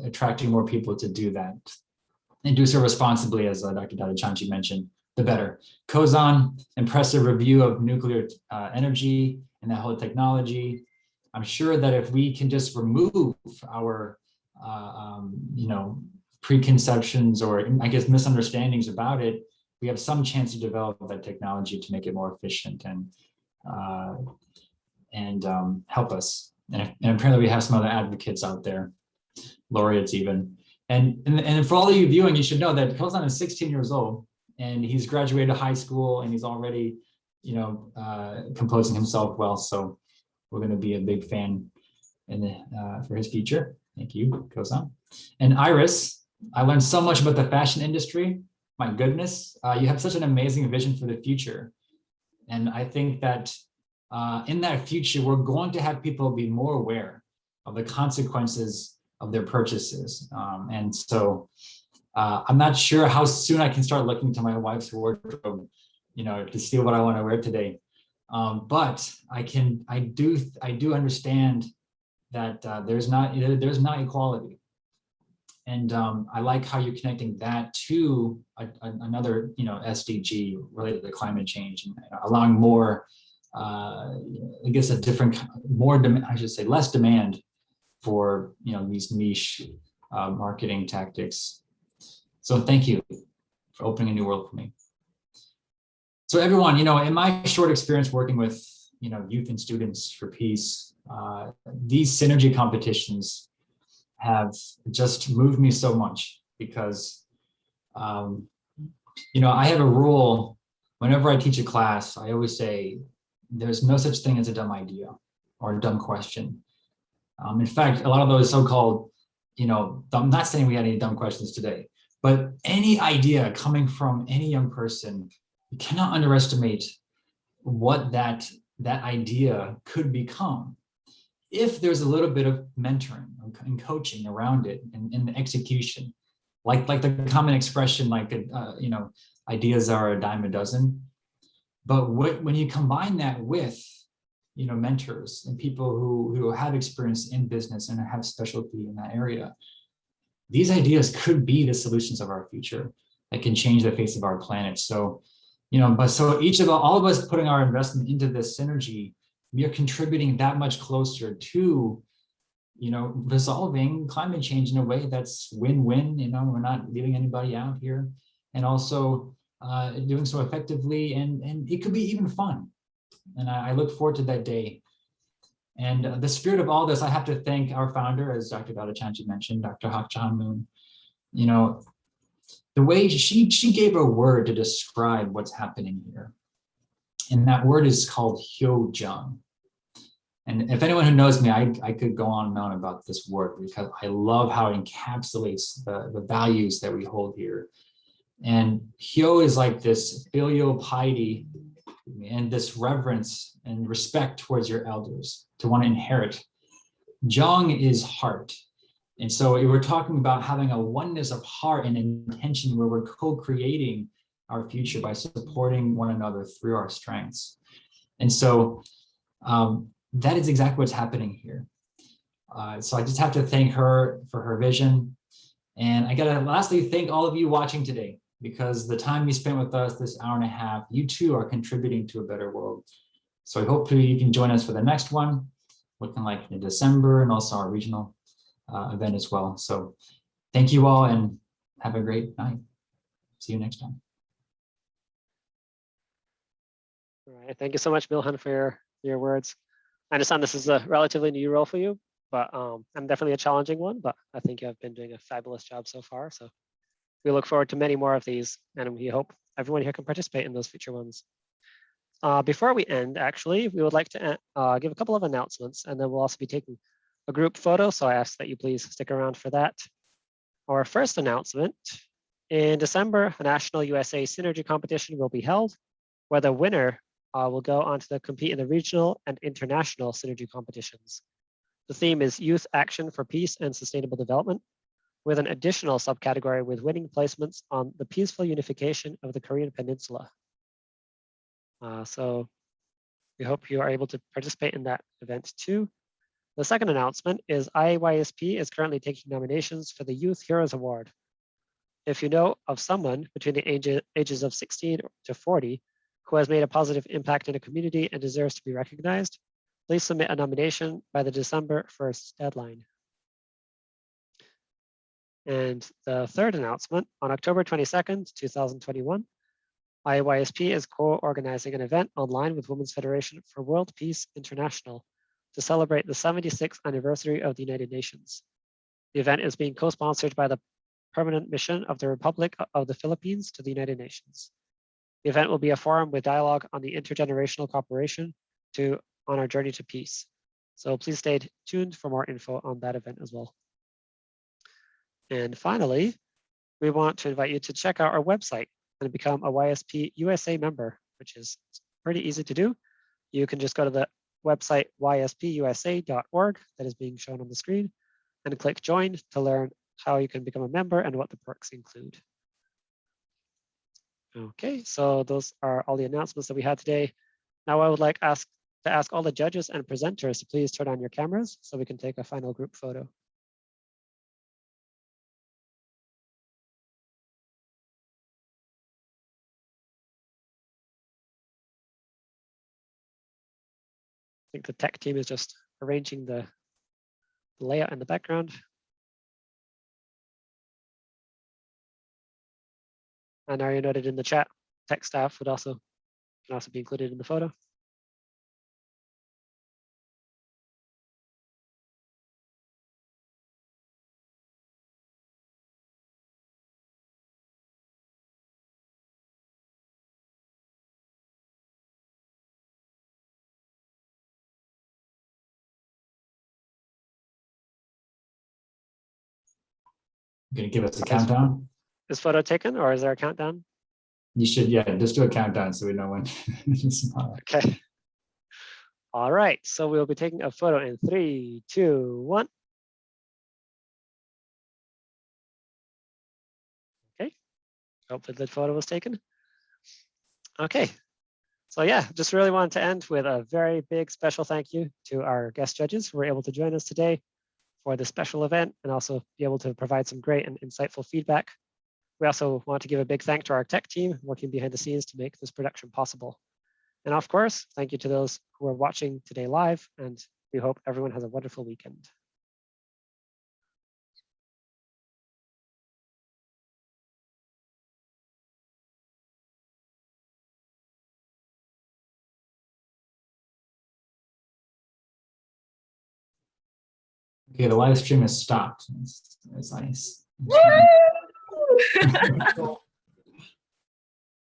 attracting more people to do that and do so responsibly, as Dr. Dadachanji mentioned, the better. Kozan, impressive review of nuclear energy and that whole technology. I'm sure that if we can just remove our, preconceptions or I guess misunderstandings about it, we have some chance to develop that technology to make it more efficient and help us. And apparently we have some other advocates out there, laureates even. And for all of you viewing, you should know that Kozan is 16 years old and he's graduated high school and he's already, composing himself well. So we're going to be a big fan for his future. Thank you, Kozan. And Iris, I learned so much about the fashion industry. My goodness, you have such an amazing vision for the future. And I think that in that future, we're going to have people be more aware of the consequences of their purchases. And so I'm not sure how soon I can start looking to my wife's wardrobe, to see what I want to wear today. But I do understand that there's not equality. And I like how you're connecting that to another, SDG related to climate change and allowing more, I guess less demand for, these niche marketing tactics. So thank you for opening a new world for me. So everyone, in my short experience working with, youth and students for peace, these Synergy competitions have just moved me so much because, I have a rule whenever I teach a class, I always say, there's no such thing as a dumb idea or a dumb question. In fact, a lot of those so-called, I'm not saying we had any dumb questions today, but any idea coming from any young person, you cannot underestimate what that idea could become if there's a little bit of mentoring and coaching around it and the execution, like the common expression, ideas are a dime a dozen. But when you combine that with, mentors and people who have experience in business and have specialty in that area, these ideas could be the solutions of our future that can change the face of our planet. So, all of us putting our investment into this Synergy, we are contributing that much closer to, resolving climate change in a way that's win-win. We're not leaving anybody out here, and also doing so effectively, and it could be even fun. And I look forward to that day. And the spirit of all this, I have to thank our founder, as Dr. Dadachanji mentioned, Dr. Hak Jahan Moon. The way she gave a word to describe what's happening here. And that word is called Hyojung. And if anyone who knows me, I could go on and on about this word because I love how it encapsulates the values that we hold here. And Hyo is like this filial piety and this reverence and respect towards your elders to want to inherit. Jung is heart. And so we're talking about having a oneness of heart and intention where we're co-creating our future by supporting one another through our strengths. And so that is exactly what's happening here. So I just have to thank her for her vision. And I gotta lastly thank all of you watching today, because the time you spent with us this hour and a half, you too are contributing to a better world. So I hope you can join us for the next one, looking like in December, and also our regional event as well. So thank you all and have a great night. See you next time. All right, thank you so much, Milhan, for your words. I understand this is a relatively new role for you, but and definitely a challenging one, but I think you have been doing a fabulous job so far. So we look forward to many more of these, and we hope everyone here can participate in those future ones. Before we end, actually, we would like to give a couple of announcements, and then we'll also be taking a group photo, so I ask that you please stick around for that. Our first announcement, in December, a national USA Synergy competition will be held, where the winner will go on to compete in the regional and international Synergy competitions. The theme is Youth Action for Peace and Sustainable Development, with an additional subcategory with winning placements on the peaceful unification of the Korean Peninsula. So we hope you are able to participate in that event too. The second announcement is IAYSP is currently taking nominations for the Youth Heroes Award. If you know of someone between the ages of 16 to 40 who has made a positive impact in a community and deserves to be recognized, please submit a nomination by the December 1st deadline. And the third announcement, on October 22nd, 2021, IAYSP is co-organizing an event online with Women's Federation for World Peace International to celebrate the 76th anniversary of the United Nations. The event is being co-sponsored by the Permanent Mission of the Republic of the Philippines to the United Nations. The event will be a forum with dialogue on the intergenerational cooperation on our journey to peace. So please stay tuned for more info on that event as well. And finally, we want to invite you to check out our website and become a YSP USA member, which is pretty easy to do. You can just go to the website yspusa.org that is being shown on the screen and click join to learn how you can become a member and what the perks include. Okay, so those are all the announcements that we had today. Now I would like to ask all the judges and presenters to please turn on your cameras so we can take a final group photo. I think the tech team is just arranging the layout in the background. And are you noted in the chat? Tech staff can also be included in the photo. Gonna give us a countdown? Is photo taken or is there a countdown? You should, yeah, just do a countdown so we know when. Okay. All right, so we'll be taking a photo in 3, 2, 1. Okay, hopefully the photo was taken. Okay, so yeah, just really wanted to end with a very big special thank you to our guest judges who were able to join us today for this special event and also be able to provide some great and insightful feedback. We also want to give a big thank to our tech team working behind the scenes to make this production possible. And of course, thank you to those who are watching today live, and we hope everyone has a wonderful weekend. Okay, the live stream is stopped. It's nice.